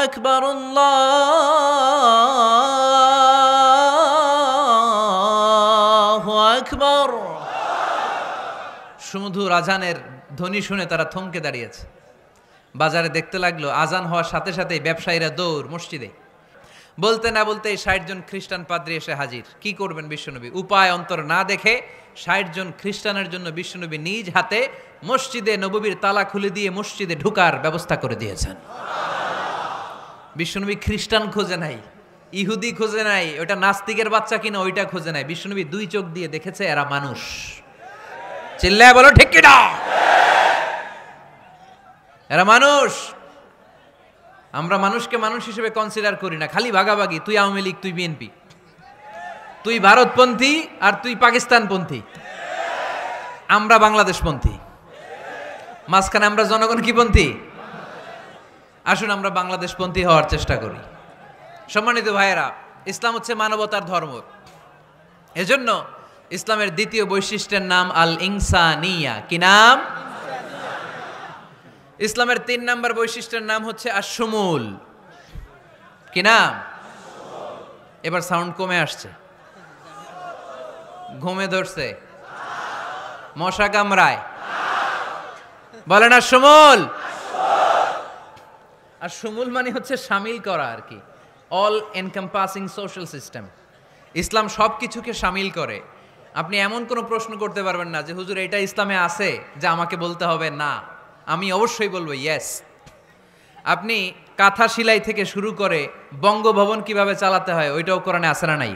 আকবার, আল্লাহু আকবার। সুমধুর আজানের ধ্বনি শুনে তারা থমকে দাঁড়িয়েছে। বাজারে দেখতে লাগলো আজান হওয়ার সাথে সাথে ব্যবসায়ীরা দৌড় মসজিদে। বলতে না বলতে 60 জন খ্রিস্টান পাদ্রী এসে হাজির। কি করবেন বিশ্বনবী? উপায় অন্তর না দেখে 60 জন খ্রিস্টানের জন্য বিশ্বনবী নিজ হাতে মসজিদে নববীর তালা খুলে দিয়ে মসজিদে ঢোকার ব্যবস্থা করে দিয়েছেন। বিশ্বনবী খ্রিস্টান খোঁজে নাই, ইহুদি খোঁজে নাই, ওটা নাস্তিকের বাচ্চা কিনা ওইটা খোঁজে নাই। বিশ্বনবী 2 চোখ দিয়ে দেখেছে এরা মানুষ। চিল্লায় বলো ঠিক কিনা? এরা মানুষ। আমরা মানুষকে মানুষ হিসেবে কনসিডার করি না, খালি ভাগাভাগি, তুই আওয়ামী লীগ, তুই বিএনপি, তুই ভারতপন্থী আর তুই পাকিস্তানপন্থী, আমরা বাংলাদেশপন্থী, মাঝখানে আমরা জনগণ কি পন্থী? আসুন আমরা বাংলাদেশপন্থী হওয়ার চেষ্টা করি। সম্মানিত ভাইয়েরা, ইসলাম হচ্ছে মানবতার ধর্ম। এজন্য ইসলামের দ্বিতীয় বৈশিষ্ট্যের নাম আল ইনসানিয়া। কি নাম? ইসলামের 3 নম্বর বৈশিষ্ট্যের নাম হচ্ছে আশ-শুমুল। কি নাম? এবার সাউন্ড কমে আসছে, ঘুমে ধরছে, মশা কামড়ায়, বলেন আশ-শুমুল। আশ-শুমুল মানে হচ্ছে শামিল করা আর কি, অল এনকম্পাসিং সোশ্যাল সিস্টেম। ইসলাম সব কিছুকে শামিল করে। আপনি এমন কোনো প্রশ্ন করতে পারবেন না যে হুজুর এটা ইসলামে আছে যা আমাকে বলতে হবে না, আমি অবশ্যই বলবো ইয়েস। আপনি কাঁথা সেলাই থেকে শুরু করে বঙ্গভবন কিভাবে চালাতে হয় ওইটাও কোরআনে আছে না নাই?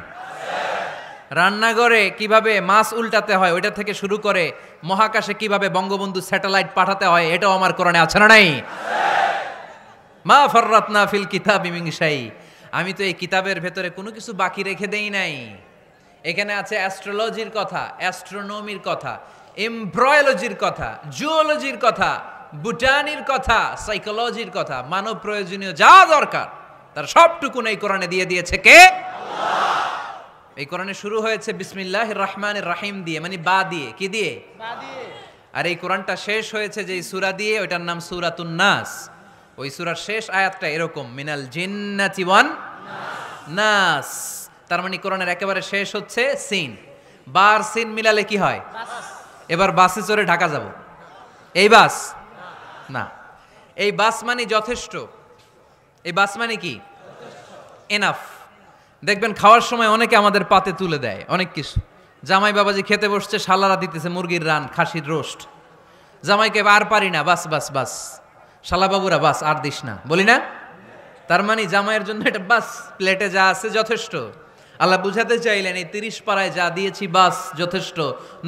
রান্নাঘরে কিভাবে মাছ উল্টাতে হয় ওইটা থেকে শুরু করে মহাকাশে কিভাবে বঙ্গবন্ধু স্যাটেলাইট পাঠাতে হয় এটাও আমার কোরআনে আছে না নাই? মা ফাররাতনা ফিল কিতাবি মিন শাই। আমি তো এই কিতাবের ভেতরে কোনো কিছু বাকি রেখে দেই নাই। এখানে আছে অ্যাস্ট্রোলজির কথা, অ্যাস্ট্রোনমির কথা, এমব্রয়োলজির কথা, জুওলজির কথা, বুটানির কথা, সাইকোলজির কথা, মানব প্রয়োজনীয় যা দরকার তার সবটুকুন এই কোরআনে দিয়ে দিয়েছে কে? আল্লাহ। এই কোরআনে শুরু হয়েছে বিসমিল্লাহির রহমানির রহিম দিয়ে, মানে বা দিয়ে। কি দিয়ে? বা দিয়ে। আর এই কোরআনটা শেষ হয়েছে যে সূরা দিয়ে, ওইটার নাম সূরাতুন নাস। ওই সূরার শেষ আয়াতটা এরকম, মিনাল জিন্নাতি ওয়ান নাস। তার মানে কোরআনের একেবারে শেষ হচ্ছে সিন। বার সিন মিলালে কি হয়? এবার বাসে চড়ে ঢাকা যাব, এই বাস না, এই বাস মানে যথেষ্ট, এই বাস মানে কি? এনাফ। দেখবেন খাওয়ার সময় অনেকে আমাদের পাতে তুলে দেয় অনেক কিছু। জামাই বাবাজি খেতে বসছে, শালারা দিতেছে মুরগির রান, খাসির রোস্ট। জামাইকে আর পারি না, বাস বাস বাস, শালা বাবুরা বাস আর দিস না, বলি না? তার মানে জামাইয়ের জন্য এটা বাস, প্লেটে যা আছে যথেষ্ট। আল্লাহ বুঝাতে চাইলেন এই 30 পাড়ায় যা দিয়েছি বাস যথেষ্ট,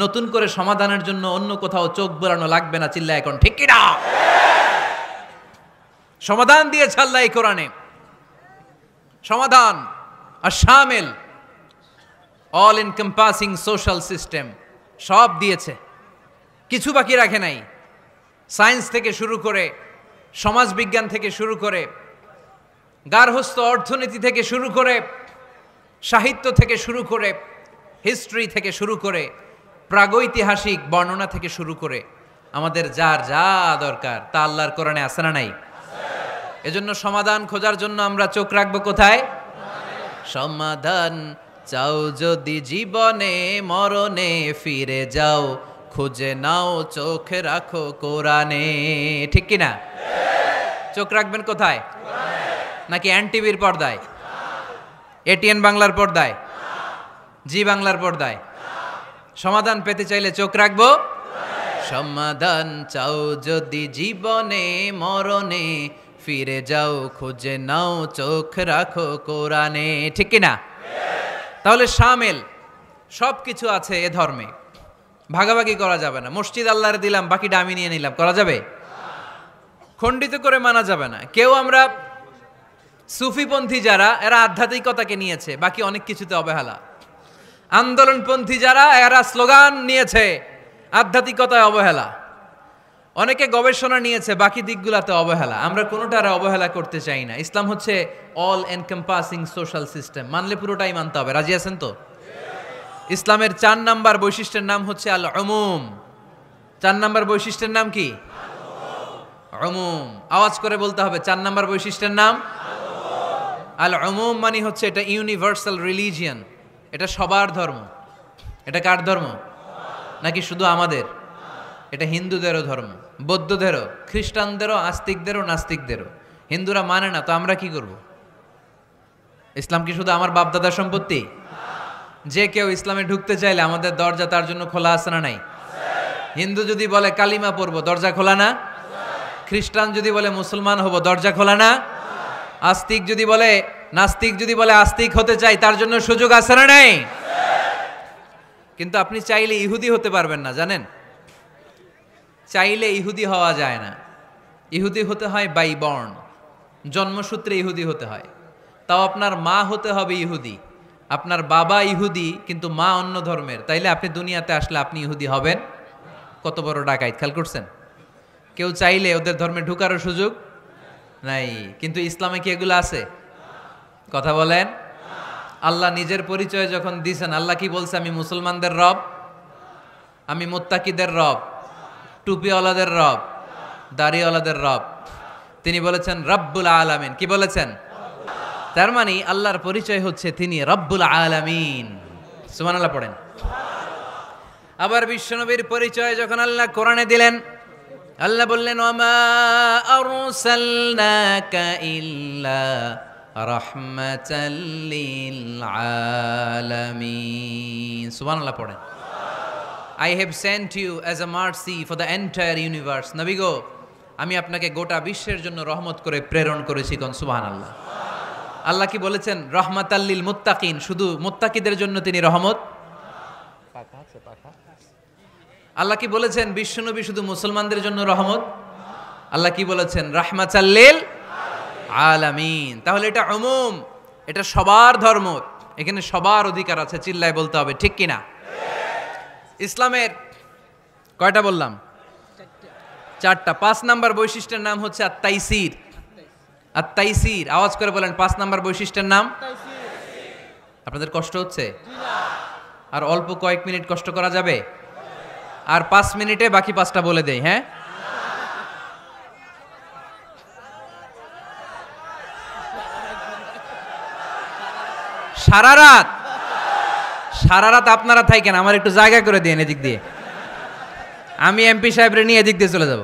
নতুন করে সমাধানের জন্য অন্য কোথাও চোখ বোলানো লাগবে না। চিল্লা এখন ঠিক কি না? সমাধান দিয়েছে আল্লাহ এই কোরআনে, সমাধান আর শামিল, অল এনকম্পাসিং সোশ্যাল সিস্টেম সব দিয়েছে, কিছু বাকি রাখে নাই। সায়েন্স থেকে শুরু করে, সমাজ বিজ্ঞান থেকে শুরু করে, গার্হস্থ্য অর্থনীতি থেকে শুরু করে, সাহিত্য থেকে শুরু করে, হিস্ট্রি থেকে শুরু করে, প্রাগৈতিহাসিক বর্ণনা থেকে শুরু করে, আমাদের যার যা দরকার তা আল্লাহর কোরআনে আছে না নাই? এজন্য সমাধান খোঁজার জন্য আমরা চোখ রাখবো কোথায়? সমাধান চাও যদি জীবনে মরণে, ফিরে যাও খুঁজে নাও চোখ রাখো কোরআনে। ঠিক কি না? চোখ রাখবেন কোথায়? নাকি এনটিভির পর্দায়, এটিএন বাংলার পর্দায়, জি বাংলার পর্দায়? সমাধান পেতে চাইলে চোখ রাখবো। সমাধান চাও যদি জীবনে মরণে, ফিরে যাও খুঁজে নাও চোখ রাখো কোরআনে। ঠিক কি না? তাহলে শামিল সব কিছু আছে এ ধর্মে, ভাগাভাগি করা যাবে না। মসজিদ আল্লাহর দিলাম, বাকিটা আমি নিয়ে নিলাম, করা যাবে? খণ্ডিত করে মানা যাবে না। কেউ আমরা সুফিপন্থী যারা, এরা আধ্যাত্মিকতাকে নিয়েছে, বাকি অনেক কিছুতে অবহেলা। আন্দোলনপন্থী যারা, এরা স্লোগান নিয়েছে, আধ্যাত্মিকতায় অবহেলা। অনেকে গবেষণা নিয়েছে, বাকি দিকগুলোতে অবহেলা। আমরা কোনোটার অবহেলা করতে চাই না। ইসলাম হচ্ছে অল এনকম্পাসিং সোশ্যাল সিস্টেম, মানলে পুরোটাই মানতে হবে। রাজি আছেন তো? ইসলামের 4 নাম্বার বৈশিষ্ট্যের নাম হচ্ছে আল উমুম। 4 নাম্বার বৈশিষ্ট্যের নাম কি? উমুম। আওয়াজ করে বলতে হবে, 4 নাম্বার বৈশিষ্ট্যের নাম আল উমুম। মানে হচ্ছে এটা ইউনিভার্সাল রিলিজিয়ন, এটা সবার ধর্ম। এটা কার ধর্ম? নাকি শুধু আমাদের? এটা হিন্দুদেরও ধর্ম, বৌদ্ধদেরও, খ্রিস্টানদেরও, আস্তিকদেরও, নাস্তিকদেরও। হিন্দুরা মানে না তো আমরা কি করব? ইসলাম কি শুধু আমার বাপদাদার সম্পত্তি? যে কেউ ইসলামে ঢুকতে চাইলে আমাদের দরজা তার জন্য খোলা আছে না নাই? হিন্দু যদি বলে কালিমা পড়বো, দরজা খোলা না? খ্রিস্টান যদি বলে মুসলমান হব, দরজা খোলা না? আস্তিক যদি বলে, নাস্তিক যদি বলে আস্তিক হতে চাই, তার জন্য সুযোগ আছে না নাই? কিন্তু আপনি চাইলে ইহুদি হতে পারবেন না, জানেন? চাইলে ইহুদি হওয়া যায় না। ইহুদি হতে হয় বাই বর্ন, জন্মসূত্রে ইহুদি হতে হয়। তাও আপনার মা হতে হবে ইহুদি, আপনার বাবা ইহুদি কিন্তু মা অন্য ধর্মের, তাইলে আপনি দুনিয়াতে আসলে আপনি ইহুদি হবেন? কত বড় ডাকাইত, খেয়াল করছেন? কেউ চাইলে ওদের ধর্মে ঢুকারও সুযোগ নাই। কিন্তু ইসলামে কি এগুলো আছে? কথা বলেন। আল্লাহ নিজের পরিচয় যখন দিয়েছেন, আল্লাহ কি বলছে? আমি মুসলমানদের রব, আমি মুত্তাকিদের রব, টুপিওয়ালাদের রব, দাড়িওয়ালাদের রব। তিনি বলেছেন রব্বুল আলামিন। কি বলেছেন? তার মানে আল্লাহর পরিচয় হচ্ছে তিনি রব্বুল আলামিন। সুবহানাল্লাহ পড়েন। আবার বিশ্বনবীর পরিচয় যখন আল্লাহ কোরআনে দিলেন, আল্লাহ বললেন ওয়ামা আরসালনাকা ইল্লা রাহমাতাল লিল আলামিন। সুবহানাল্লাহ পড়েন। I have sent you as a mercy for the entire universe. নবী গো, আমি আপনাকে গোটা বিশ্বের জন্য রহমত করে প্রেরণ করেছি। কোন সুবহানাল্লাহ। আল্লাহ কি বলেছেন? রহমাতাল লিল মুত্তাকিন, শুধু মুত্তাকিদের জন্য তিনি রহমত। আল্লাহ কি বলেছেন? বিশ্বনবী শুধু মুসলমানদের জন্য রহমত। আল্লাহ কি বলেছেন? রাহমাতাল লিল আলামিন। তাহলে এটা উমুম, এটা সবার ধর্ম, এখানে সবার অধিকার আছে। চিল্লায় বলতে হবে, ঠিক কিনা? ইসলামের কয়টা বললাম? 4টা। 5 নাম্বার বৈশিষ্ট্যের নাম হচ্ছে আত-তাইসির। আত-তাইসির, আওয়াজ করে বলেন, 5 নাম্বার বৈশিষ্ট্যের নাম। আপনাদের কষ্ট হচ্ছে? আর অল্প কয়েক মিনিট কষ্ট করা যাবে? আর 5 মিনিটে বাকি 5টা বলে দেই। হ্যাঁ, সারা রাত আপনারা থাকেন, আমার একটু জায়গা করে দিন এদিক দিয়ে। আমি এমপি সাহেবরে নিয়ে এদিক দিয়ে চলে যাব।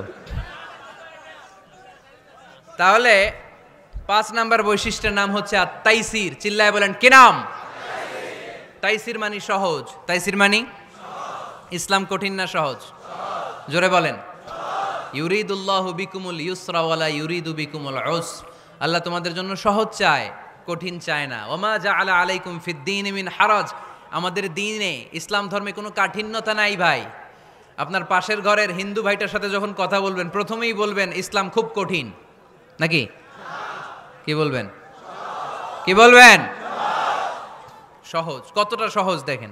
তাহলে 5 নাম্বার বৈশিষ্ট্যের নাম হচ্ছে আত-তাইসির। চিল্লায় বলেন, কি নাম? তাইসির মানে সহজ। তাইসির মানে ইসলাম কঠিন না সহজ? জোরে বলেন। ইউরিদুল্লাহু বিকুমুল ইউসরা ওয়ালা ইউরিদু বিকুমুল উসর। আল্লাহ তোমাদের জন্য সহজ চায়, কঠিন চায় না। ওমা জাআলা আলাইকুম ফিদ-দীনি মিন হারাজ। আমাদের দ্বীনে, ইসলাম ধর্মে কোনো কাঠিন্যতা নাই ভাই। আপনার পাশের ঘরের হিন্দু ভাইটার সাথে যখন কথা বলবেন, প্রথমেই বলবেন ইসলাম খুব কঠিন, নাকি? কি বলবেন? কি বলবেন? সহজ। কতটা সহজ দেখেন।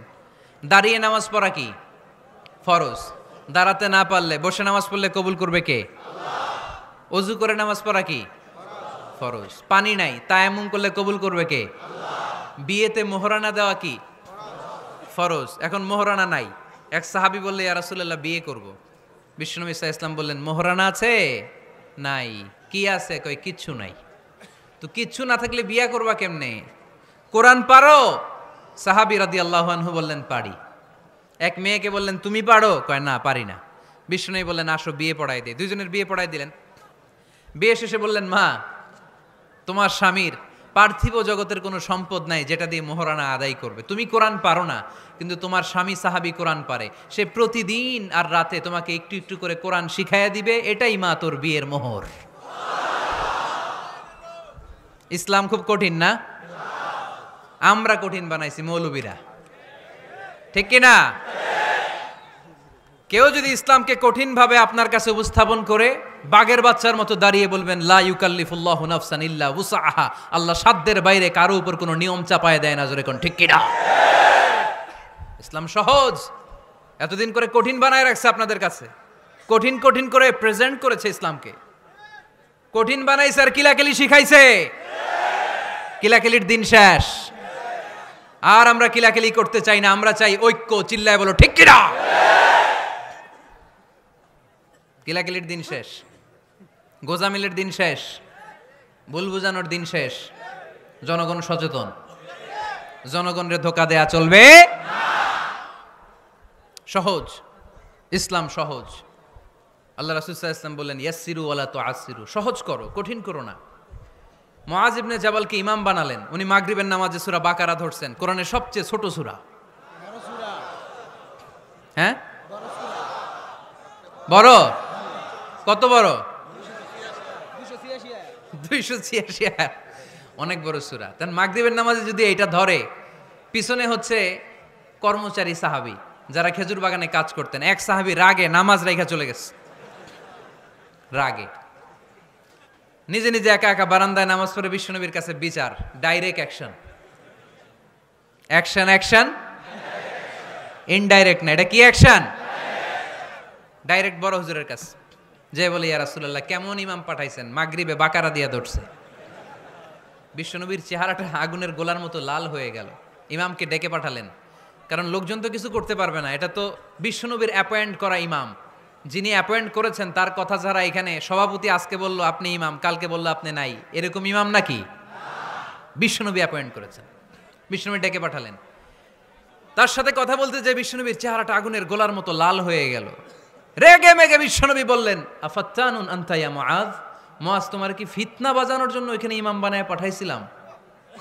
দাঁড়িয়ে নামাজ পড়া কি ফরজ? দাঁড়াতে না পারলে বসে নামাজ পড়লে কবুল করবে কে? আল্লাহ। ওযু করে নামাজ পড়া কি ফরজ? পানি নাই, তায়াম্মুম করলে কবুল করবে কে? আল্লাহ। বিয়েতে মোহরানা দেওয়া কি ফরজ? এখন মোহরানা নাই। এক সাহাবী বললে, ইয়া রাসূলুল্লাহ বিয়ে করব। বিশ্বনবী সাল্লাল্লাহু আলাইহি ওয়াসাল্লাম বললেন, মোহরানা আছে? নাই। কি আছে? কই কিচ্ছু নাই। তো কিচ্ছু না থাকলে বিয়ে করবা কেমনে? কোরআন পারো? সাহাবী রাদিয়াল্লাহু আনহু বললেন, পারি। এক মেয়েকে বললেন, তুমি পারো? কয় না, পারি না। বিশ্বনবী বললেন, আসো বিয়ে পড়াই দে। দুইজনের বিয়ে পড়াই দিলেন। বিয়ে শেষে বললেন, মা, তোমার স্বামীর পার্থিব জগতের কোনো সম্পদ নাই যেটা দিয়ে মোহরানা আদায় করবে। তুমি কোরআন পারো না, কিন্তু তোমার স্বামী সাহাবী কোরআন পারে। সে প্রতিদিন আর রাতে তোমাকে একটু একটু করে কোরআন শিখাইয়া দিবে। এটাই মা তোর বিয়ের মোহর। ইসলাম খুব কঠিন না? আমরা কঠিন বানাইছি মৌলবীরা, ঠিক কিনা? কেউ যদি ইসলামকে কঠিন ভাবে আপনার কাছে উপস্থাপন করে, বাঘের বাচ্চার মতো দাঁড়িয়ে বলবেন, লা ইউকাল্লিফুল্লাহু নাফসান ইল্লা উসআহা। আল্লাহ সাধ্যের বাইরে কারো উপর কোনো নিয়ম চাপায় দেয় না। জোরে কোন ঠিক কিনা? ইসলাম সহজ। এতদিন করে কঠিন বানায় রাখছে আপনাদের কাছে, কঠিন কঠিন করে প্রেজেন্ট করেছে ইসলামকে। কঠিন বানাইছে আর কিলাকিলি শিখাইছে। কিলাকিলির দিন শেষ। আর আমরা কিলাকিলি করতে চাই না, আমরা চাই ঐক্য। চিল্লায় বলো ঠিক কিনা? কিলাকিলির দিন শেষ, গোজামিলের দিন শেষ, ভুল বুঝানোর দিন শেষ। জনগণ সচেতন, জনগণের ধোকা দেয়া চলবে সহজ, ইসলাম সহজ। আল্লাহ রাসূল সাল্লাল্লাহু আলাইহি ওয়াসাল্লাম বললেন ইয়াসসিরু ওয়ালা তুআসসিরু, সহজ করো, কঠিন করো না। মুআজ ইবনে জাবালকে ইমাম বানালেন, উনি মাগরিবের নামাজে সূরা বাকারা ধরছেন, কোরআনের সবচেয়ে ছোট সূরা। হ্যাঁ বড়, কত বড়? 286 আয়াত, অনেক বড় সূরা। তার মাগরিবের নামাজে যদি এইটা ধরে, পিছনে হচ্ছে কর্মচারী সাহাবী যারা খেজুর বাগানে কাজ করতেন, এক সাহাবী রাগে নামাজ রাইখা চলে গেছে, রাগে নিজে নিজে একা একা বারান্দায় নামাজ পড়ে বিশ্বনবীর কাছে বিচার, direct action. Action action indirect না, এটা কি অ্যাকশন? ডাইরেক্ট বড় হুজুরের কাছে যে বলে ইয়া রাসূলুল্লাহ কেমন ইমাম পাঠাইছেন, মাগরিবে বাকারা দিয়া ধরছে। বিশ্বনবীর চেহারাটা আগুনের গোলার মতো লাল হয়ে গেল। ইমামকে ডেকে পাঠালেন, কারণ লোকজন তো কিছু করতে পারবে না, এটা তো বিশ্বনবীর অ্যাপয়েন্ট করা ইমাম। যিনি অ্যাপয়েন্ট করেছেন তার কথা ছাড়া এখানে সভাপতি আজকে বলল আপনি ইমাম, কালকে বলল আপনি নাই, এরকম ইমাম নাকি? বিশ্বনবী অ্যাপয়েন্ট করেছেন। বিশ্বনবী ডেকে পাঠালেন, তার সাথে কথা বলতে যে বিশ্বনবীর চেহারাটা আগুনের গোলার মতো লাল হয়ে গেল। রেগে মেগে বিশ্বনবী বললেন আফাত্তানুন আনতা ইয়া মুআজ, মুআজ তোমার কি ফিতনা বাজানোর জন্য এখানে ইমাম বানায় পাঠাইছিলাম?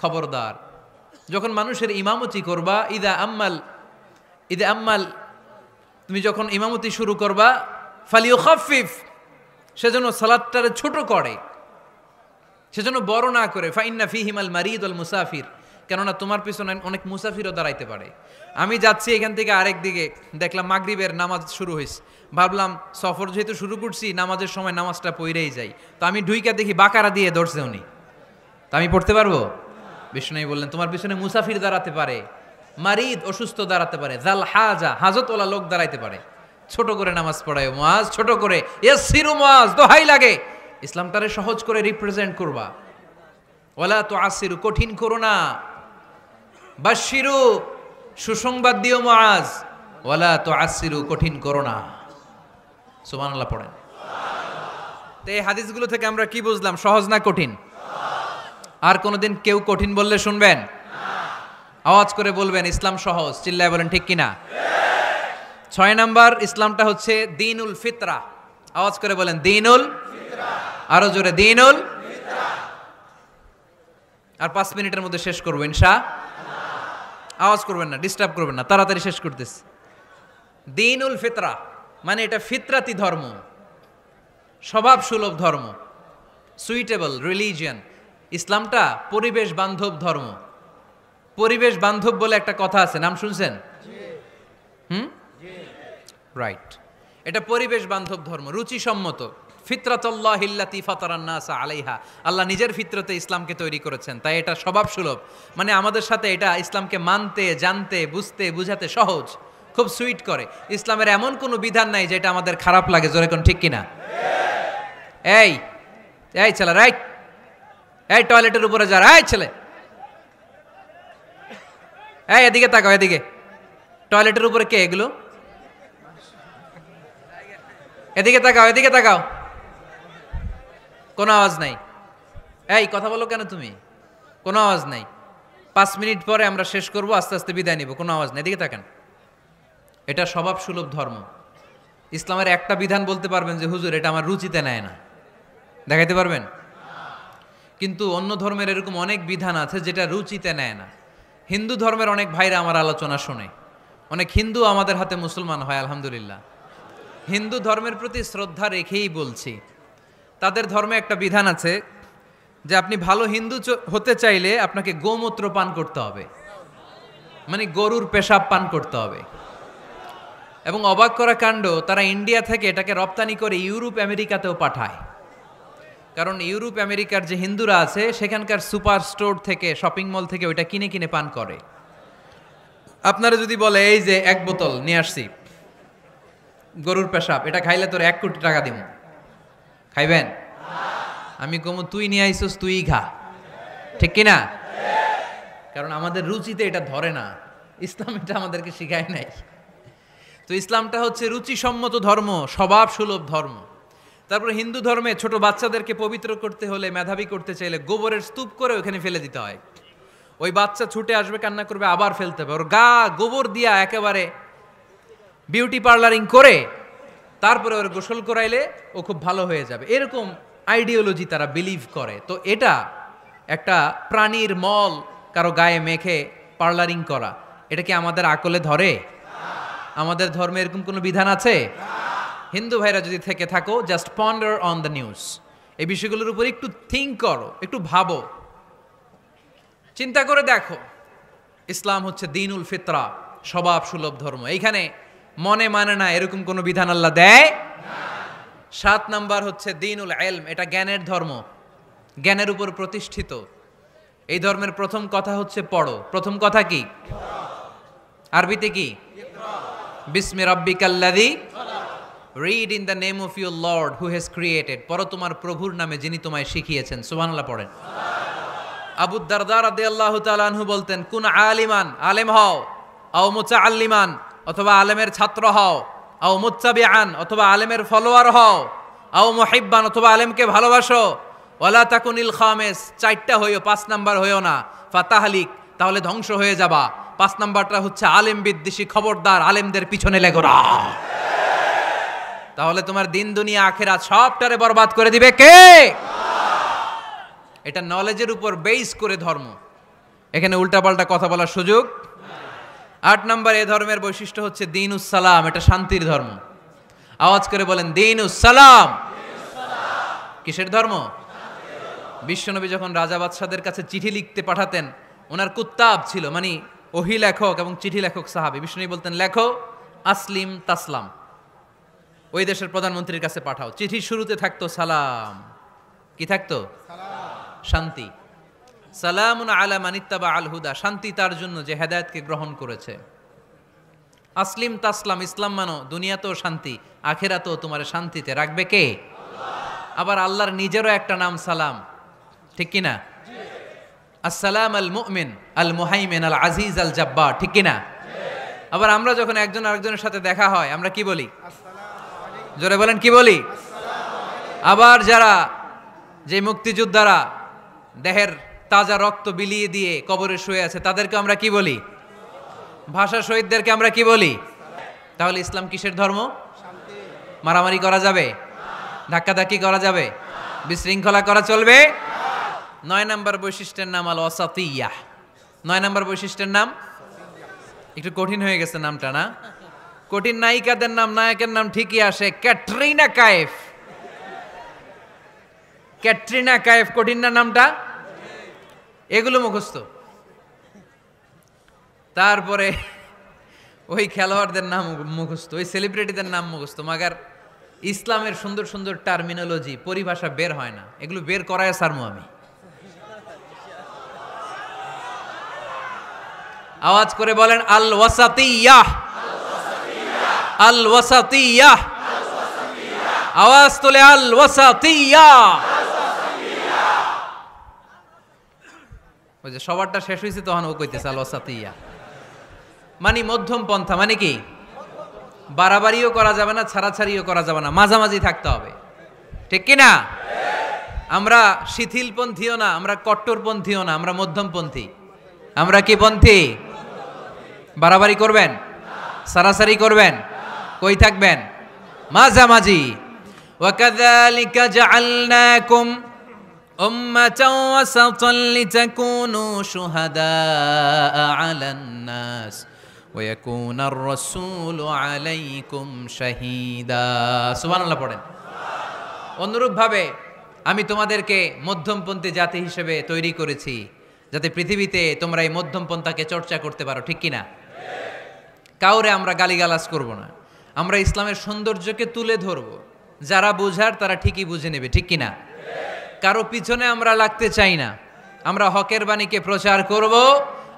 খবরদার, যখন মানুষের ইমামতি করবা, ইদা আম্মাল তুমি যখন ইমামতি শুরু করবা, ফালিউখাফিফ, সেজন্য সালাতটারে ছোট করে, সেজন্য বড় না করে। ফাইন্না ফিহিমাল মারিদ ওয়াল মুসাফির, কেননা তোমার পিছনে অনেক মুসাফিরও দাঁড়াইতে পারে। আমি যাচ্ছি এখান থেকে আরেক দিকে, দেখলাম মাগরিবের নামাজ শুরু হয়েছে, ভাবলাম সফর যেহেতু শুরু করছি নামাজের সময় নামাজটা পড়েই যাই, তো আমি ঢুইকা দেখি বাকারা দিয়ে ধরছে উনি, তা আমি পড়তে পারবো? বিষ্ণু বললেন তোমার পিছনে মুসাফির দাঁড়াতে পারে, মারিদ অসুস্থ দাঁড়াতে পারে, জাল হাজা হাজতওয়ালা লোক দাঁড়াইতে পারে। ছোট করে নামাজ পড়ায় মুআজ, ছোট করে। ইয়াসসিরু মুআজ, দোহাই লাগে ইসলামটারে সহজ করে রিপ্রেজেন্ট করবা। ওয়ালা তুআসসিরু, কঠিন করো না। বাশশিরু, সুসংবাদ দিও মুআজ। ওয়ালা তুআসসিরু, কঠিন করো না। সুবহানাল্লাহ পড়েন। তো এই হাদিসগুলো থেকে আমরা কি বুঝলাম? সহজ না কঠিন? আর কোনোদিন কেউ কঠিন বললে শুনবেন? আওয়াজ করে বলবেন ইসলাম সহজ। চিল্লায় বলেন ঠিক কিনা? 6 নাম্বার, ইসলামটা হচ্ছে দ্বীনুল ফিতরা। আওয়াজ করে বলেন দ্বীনুল ফিতরা, আরো জোরে দ্বীনুল ফিতরা। আর 5 মিনিটের মধ্যে শেষ করবো ইনশাআল্লাহ। আওয়াজ করবেন না, ডিস্টার্ব করবেন না, তাড়াতাড়ি শেষ করতেছি। দ্বীনুল ফিতরা মানে এটা ফিতরাতি ধর্ম, স্বভাব সুলভ ধর্ম, সুইটেবল রিলিজিয়ান। ইসলামটা পরিবেশ বান্ধব ধর্ম। পরিবেশ বান্ধব বলে একটা কথা আছে, নাম শুনছেন? রাইট, এটা পরিবেশ বান্ধব ধর্ম, রুচিসম্মত। ফিতরাতুল্লাহিল্লাতী ফাতারান নাসা আলাইহা, আল্লাহ নিজের ফিতরতে ইসলামকে তৈরি করেছেন, তাই এটা স্বভাব সুলভ। মানে আমাদের সাথে এটা ইসলামকে মানতে, জানতে, বুঝতে, বুঝাতে সহজ, খুব সুইট করে। ইসলামের এমন কোনো বিধান নাই যেটা আমাদের খারাপ লাগে। জোরে কোন ঠিক কিনা? এই এই ছেলে, রাইট, এই টয়লেটের উপরে যা, এই ছেলে, এই এদিকে তাকাও, এদিকে। টয়লেটের উপরে কে এগুলো? এদিকে তাকাও, এদিকে তাকাও। কোনো আওয়াজ নাই। এই কথা বলো কেন তুমি? কোনো আওয়াজ নাই। 5 মিনিট পরে আমরা শেষ করব, আস্তে আস্তে বিদায় নিব, কোনো আওয়াজ নাই। এদিকে তাকান। এটা স্বভাব সুলভ ধর্ম। ইসলামের একটা বিধান বলতে পারবেন যে হুজুর এটা আমার রুচিতে নেয় না, দেখাইতে পারবেন? কিন্তু অন্য ধর্মের এরকম অনেক বিধান আছে যেটা রুচিতে নেয় না। হিন্দু ধর্মের অনেক ভাইরা আমার আলোচনা শোনে, অনেক হিন্দু আমাদের হাতে মুসলমান হয় আলহামদুলিল্লাহ। হিন্দু ধর্মের প্রতি শ্রদ্ধা রেখেই বলছি, তাদের ধর্মে একটা বিধান আছে যে আপনি ভালো হিন্দু হতে চাইলে আপনাকে গোমূত্র পান করতে হবে, মানে গরুর পেশাব পান করতে হবে। এবং অবাক করা কাণ্ড, তারা ইন্ডিয়া থেকে এটাকে রপ্তানি করে ইউরোপ আমেরিকাতেও পাঠায়। কারণ ইউরোপ আমেরিকার যে হিন্দুরা আছে সেখানকার সুপার স্টোর থেকে, শপিং মল থেকে ওইটা কিনে কিনে পান করে। আপনারা যদি বলে এই যে 1 বোতল নিয়ে আসছি গরুর পেশাব, এটা খাইলে তোর 1 কোটি টাকা দিব, খাইবেন? আমি কমু তুই নিয়ে আইসোস, তুই খা, ঠিক কিনা? কারণ আমাদের রুচিতে এটা ধরে না, ইসলাম এটা আমাদেরকে শিখায় নাই। তো ইসলামটা হচ্ছে রুচিসম্মত ধর্ম, স্বভাব সুলভ ধর্ম। তারপরে হিন্দু ধর্মে ছোট বাচ্চাদেরকে পবিত্র করতে হলে, মেধাবী করতে চাইলে গোবরের স্তূপ করে ওখানে ফেলে দিতে হয়। ওই বাচ্চা ছুটে আসবে, কান্না করবে, আবার ফেলতে হবে। ওর গা গোবর দিয়া একেবারে বিউটি পার্লারিং করে তারপরে ওর গোসল করাইলে ও খুব ভালো হয়ে যাবে, এরকম আইডিওলজি তারা বিলিভ করে। তো এটা একটা প্রাণীর মল কারো গায়ে মেখে পার্লারিং করা, এটা কি আমাদের আকলে ধরে? আমাদের ধর্মে এরকম কোনো বিধান আছে? হিন্দু ভাইরা যদি থেকে থাকো, just ponder on the news, এই বিষয়গুলোর উপর একটু থিঙ্ক করো, একটু ভাবো, চিন্তা করে দেখো। ইসলাম হচ্ছে দ্বীনুল ফিতরা, স্বভাব সুলভ ধর্ম। এইখানে মনে মানে না এরকম কোনো বিধান আল্লাহ দেয়। 7 নাম্বার হচ্ছে দ্বীনুল ইলম, এটা জ্ঞানের ধর্ম, জ্ঞানের উপর প্রতিষ্ঠিত। এই ধর্মের প্রথম কথা হচ্ছে পড়ো। প্রথম কথা কি? আরবিতে কি? বিসমি রাব্বিকাল্লাযী, read in the name of your lord who has created. পড়ো তোমার প্রভুর নামে যিনি তোমায় শিখিয়েছেন। সুবহানাল্লাহ পড়েন। আবু দারদা রাদিয়াল্লাহু তাআলা আনহু বলতেন, কুন আলিমান, আলেম হও, আও মুতাআল্লিমান, অথবা আলেমের ছাত্র হও, আও মুত্তাবিআন, অথবা আলেমের ফলোয়ার হও, আও মুহিব্বান, অথবা আলেমকে ভালোবাসো, ওয়ালা তাকুনিল খামিস, 4টা হইও, 5 নাম্বার হইও না, ফাতাহলিক, তাহলে ধ্বংস হয়ে যাবা। 5 নাম্বারটা হচ্ছে আলেম বিদ্বেষী, খবরদার আলেমদের পিছনে লেগো না, তাহলে তোমার দিন দুনিয়া আখিরাত সবটারে বরবাদ করে দিবে কে? এটা নলেজের উপর বেস করে ধর্ম, এখানে উল্টাপাল্টা কথা বলার সুযোগ। 8 নাম্বার এই ধর্মের বৈশিষ্ট্য হচ্ছে দ্বীনুস সালাম, এটা শান্তির ধর্ম। আওয়াজ করে বলেন দ্বীনুস সালাম। কিসের ধর্ম? বিশ্বনবী যখন রাজা বাদশাদের কাছে চিঠি লিখতে পাঠাতেন, ওনার কুত্তাব ছিল, মানে ওহী লেখক এবং চিঠি লেখক সাহাবী। বিশ্বনবী বলতেন, লেখো আসলিম তাসলাম, ওই দেশের প্রধানমন্ত্রীর কাছে পাঠাও। চিঠির শুরুতে থাকতো সালাম, কি থাকতো? শান্তি। সালামুন আলা মান ইত্তাবা আল হুদা, শান্তি তার জন্য যে হেদায়েতকে গ্রহণ করেছে। আসলিম তাসলাম, ইসলাম মানো, দুনিয়াতেও শান্তি, আখিরাতেও তোমার শান্তিতে রাখবে কে? আবার আল্লাহর নিজেরও একটা নাম সালাম, ঠিক কিনা? আসসালাম আল মুমিন আল মুহাইমিন আল আজিজ আল জাব্বার, ঠিক কিনা? আবার আমরা যখন একজন আরেকজনের সাথে দেখা হয় আমরা কি বলি? জোরে বলেন, কি বলি? আবার যারা, যে মুক্তিযোদ্ধারা দেহের তাজা রক্ত বিলিয়ে দিয়ে কবরে শুয়ে আছে, তাদেরকে আমরা কি বলি? ভাষা শহীদদেরকে আমরা কি বলি? তাহলে ইসলাম কিসের ধর্ম? মারামারি করা যাবে? ধাক্কাধাক্কি করা যাবে? বিশৃঙ্খলা করা চলবে? 9 নাম্বার বৈশিষ্ট্যের নাম আল ওয়াসাতিয়্যাহ। 9 নাম্বার বৈশিষ্ট্যের নাম একটু কঠিন হয়ে গেছে নামটা, না? কঠিন নায়িকাদের নাম, নায়কের নাম ঠিকই আসে, ক্যাটরিনা কাইফ। ক্যাটরিনা কাইফ, কঠিন না নামটা? এগুলো মুখস্থ। তারপরে ওই খেলোয়াড়দের নাম মুখস্থ, ওই সেলিব্রিটিদের নাম মুখস্থ, মাগার ইসলামের সুন্দর সুন্দর টার্মিনোলজি, পরিভাষা বের হয় না। এগুলো বের করায় সারমু আমি। আওয়াজ করে বলেন আল ওয়াসাতিয়্যাহ, আল ওয়াসাতিয়্যাহ, আওয়াজ তোলে আল ওয়াসাতিয়্যাহ। ওই যে সবারটা শেষ হয়েছে তখন ও কইতেছে আল ওয়াসাতিয়্যাহ, মানে মধ্যম পন্থা। মানে কি? বাড়াবাড়িও করা যাবে না, ছাড়াছাড়িও করা যাবে না, মাঝামাঝি থাকতে হবে, ঠিক কিনা? আমরা শিথিলপন্থীও না, আমরা কট্টরপন্থীও না, আমরা মধ্যমপন্থী। আমরা কি পন্থী? বাড়াবাড়ি করবেন? সারাসারি করবেন? কই থাকবেন? মাঝামাঝি। ওয়াকাযালিকা জাআলনাকুম উম্মাতাও ওয়াসাতান লিতাকুনু শুহাদাআ আলান নাস ওয়া ইয়াকুনার রাসূলু আলাইকুম শাহীদা। সুবহানাল্লাহ পড়েন। অনুরূপভাবে আমি তোমাদেরকে মধ্যমপন্থী জাতি হিসেবে তৈরি করেছি, যাতে পৃথিবীতে তোমরা এই মধ্যমপন্থাকে চর্চা করতে পারো, ঠিক কিনা? কাউরে আমরা গালিগালাজ করব না, আমরা ইসলামের সৌন্দর্যকে তুলে ধরব। যারা বোঝার তারা ঠিকই বুঝে নেবে, ঠিক কিনা? কারো পিছনে আমরা লাগতে চাই না, আমরা হকের বাণীকে প্রচার করব।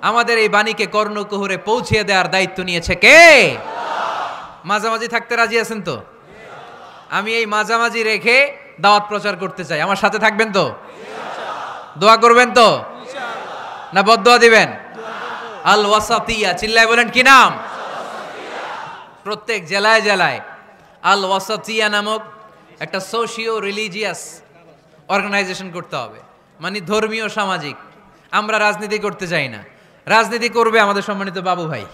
আমাদের এই বাণীকে কর্ণকুহরে পৌঁছে দেওয়ার দায়িত্ব নিয়েছে কে? মাঝামাঝি থাকতে রাজি আছেন তো? আমি এই মাঝামাঝি রেখে দাওয়াত প্রচার করতে চাই। আমার সাথে থাকবেন তো? দোয়া করবেন তো? না বদদোয়া দিবেন? আল ওয়াসাতিয়া, চিল্লায় বলেন কি নাম? প্রত্যেক জেলায় জেলায় আল ওয়াসাতিয়া নামক একটা সোশিও রিলিজিয়াস অর্গানাইজেশন করতে হবে, মানে ধর্মীয় সামাজিক। আমরা রাজনীতি করতে চাই না, রাজনীতি করবে আমাদের সম্মানিত বাবু ভাই।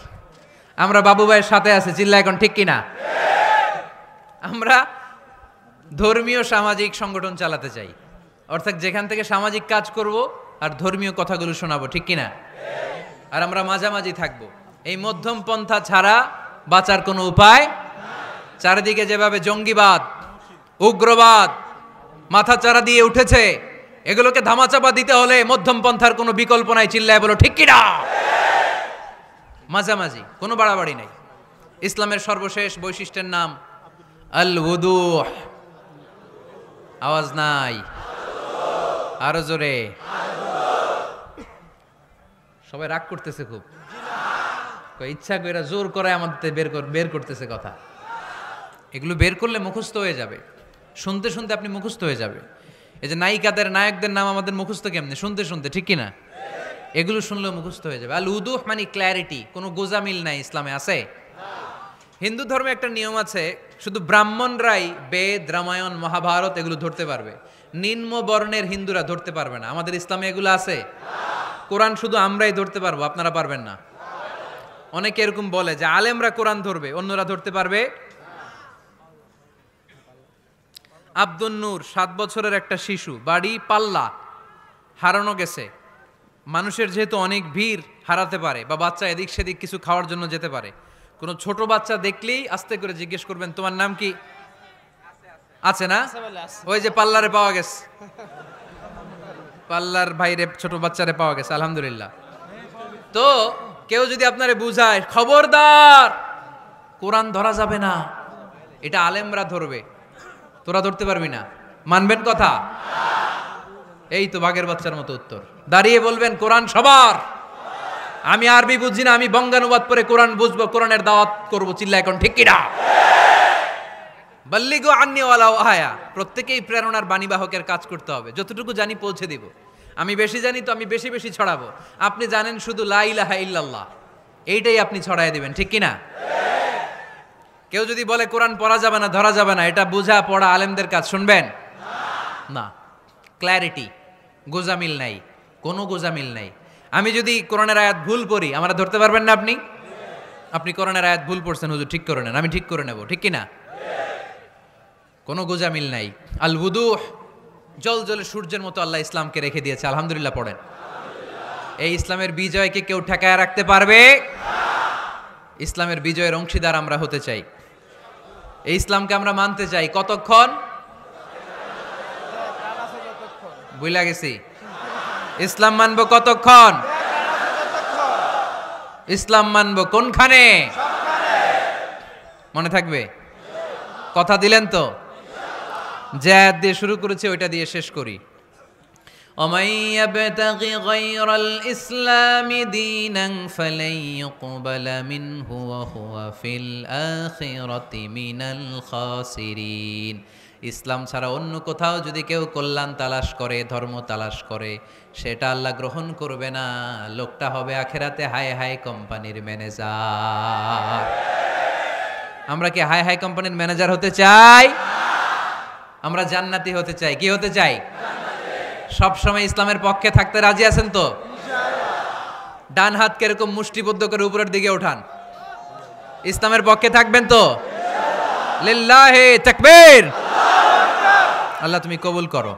আমরা বাবু ভাইয়ের সাথে আছি, চিল্লা এখন ঠিক কিনা? আমরা ধর্মীয় সামাজিক সংগঠন চালাতে চাই, অর্থাৎ যেখান থেকে সামাজিক কাজ করব আর ধর্মীয় কথাগুলো শোনাবো, ঠিক কিনা? আর আমরা মাঝামাঝি থাকবো। এই মধ্যম পন্থা ছাড়া বাঁচার কোনো উপায়। চারিদিকে যেভাবে জঙ্গিবাদ, উগ্রবাদ মাথাচাড়া দিয়ে উঠেছে, এগুলোকে ধামাচাপা দিতে হলে মধ্যম পন্থার কোনো বিকল্প নাই, চিল্লায় বলো ঠিক কিনা? মাঝামাঝি, কোনো বাড়াবাড়ি নাই। ইসলামের সর্বশেষ বৈশিষ্ট্যের নাম আল উদুহ। আওয়াজ নাই, আরো জোরে। সবাই রাগ করতেছে খুব, ইচ্ছা করে জোর করে আমাদের বের করতেছে কথা। এগুলো বের করলে মুখস্থ হয়ে যাবে, শুনতে শুনতে আপনি মুখস্থ হয়ে যাবে। এই যে নায়িকাদের নায়কদের নাম আমাদের মুখস্থ কেমনে? শুনতে শুনতে, ঠিক কিনা? এগুলো শুনলেও মুখস্থ হয়ে যাবে। আল উদুহ মানে ক্ল্যারিটি, কোনো গোজামিল নাই ইসলামে আছে। হিন্দু ধর্মে একটা নিয়ম আছে, শুধু ব্রাহ্মণরাই বেদ, রামায়ণ, মহাভারত এগুলো ধরতে পারবে, নিম্ন বর্ণের হিন্দুরা ধরতে পারবে না। আমাদের ইসলামে এগুলো আছে। কোরআন শুধু আমরাই ধরতে পারবো, আপনারা পারবেন না। অনেকে এরকম বলে যে আলেমরা কোরআন ধরবে, অন্যরা ধরতে পারবে। আব্দুল নূর 7 বছরের একটা শিশু, বাড়ি পাল্লা, হারানো গেছে। মানুষের যেহেতু অনেক ভিড় হারাতে পারে, বা বাচ্চা এদিক সেদিক কিছু খাওয়ার জন্য যেতে পারে, কোনো ছোট বাচ্চা দেখলেই আস্তে করে জিজ্ঞেস করবেন তোমার নাম কি? আছে না? ওই যে পাল্লারে পাওয়া গেছে, পাল্লার ভাইরে ছোট বাচ্চারে পাওয়া গেছে, আলহামদুলিল্লাহ। তো কেউ যদি আপনারে বুঝায় খবরদার কোরআন ধরা যাবে না, এটা আলেমরা ধরবে, তোরা ধরতে পারবি না, মানবেন কথা? এই তো বাঘের বাচ্চার মতো উত্তর। দাঁড়িয়ে বলবেন কোরআন সবার। আমি আরবি বুঝি না, আমি বঙ্গানুবাদ পরে কোরআন বুঝবো, কোরআনের দাওয়াত করবো, চিল্লা এখন ঠিক কিনা? বাল্লিগু আন্নি ওয়ালাউ আয়া। প্রত্যেকেই প্রেরণার বাণীবাহকের কাজ করতে হবে। যতটুকু জানি পৌঁছে দিব। আমি বেশি জানি তো আমি বেশি বেশি ছড়াবো। আপনি জানেন শুধু লা ইলাহা ইল্লাল্লাহ, এইটাই আপনি ছড়ায় দিবেন, ঠিক কিনা? কেউ যদি বলে কোরআন পড়া যাবে না, ধরা যাবে না, এটা বুঝা পড়া আলেমদের কাজ, শুনবেন না। ক্ল্যারিটি, গোজামিল নাই, কোনো গোজামিল নাই। আমি যদি কোরআনের আয়াত ভুল পড়ি, আমরা ধরতে পারবেন না। আপনি কোরআনের আয়াত ভুল পড়ছেন, হুজুর ঠিক করে নেন, আমি ঠিক করে নেব, ঠিক কিনা? কোনো গোজামিল নাই। আল উদুহ, জল জলে সূর্যের মতো আল্লাহ ইসলামকে রেখে দিয়েছে, আলহামদুলিল্লাহ পড়েন। এই ইসলামের বিজয়কে কেউ ঠেকায় রাখতে পারবে? ইসলামের বিজয়ের অংশীদার আমরা হতে চাই, এই ইসলামকে আমরা মানতে চাই। কতক্ষণ? বুঝলা গেছি। ইসলাম মানবো কতক্ষণ? ইসলাম মানবো কোনখানে? মনে থাকবে? কথা দিলেন তো? যে আয়াত দিয়ে শুরু করেছে ওইটা দিয়ে শেষ করি। ومن يبتغي غير الإسلام دينا فلن يقبل منه وهو في الآخرة من الخاسرين। ইসলাম ছাড়া অন্য কোথাও যদি কেউ কল্যাণ তালাশ করে, ধর্ম তালাশ করে, সেটা আল্লাহ গ্রহণ করবে না। লোকটা হবে আখেরাতে হাই হাই কোম্পানির ম্যানেজার। আমরা কি হাই হাই কোম্পানির ম্যানেজার হতে চাই? আমরা জান্নাতি হতে চাই। কি হতে চাই? সব সময় ইসলামের পক্ষে থাকতে রাজি আছেন তো? ডান হাত কিরকম মুষ্টিবদ্ধ করে উপরের দিকে ওঠান। ইসলামের পক্ষে থাকবেন তো? লিল্লাহি তাকবীর। আল্লাহ তুমি কবুল করো।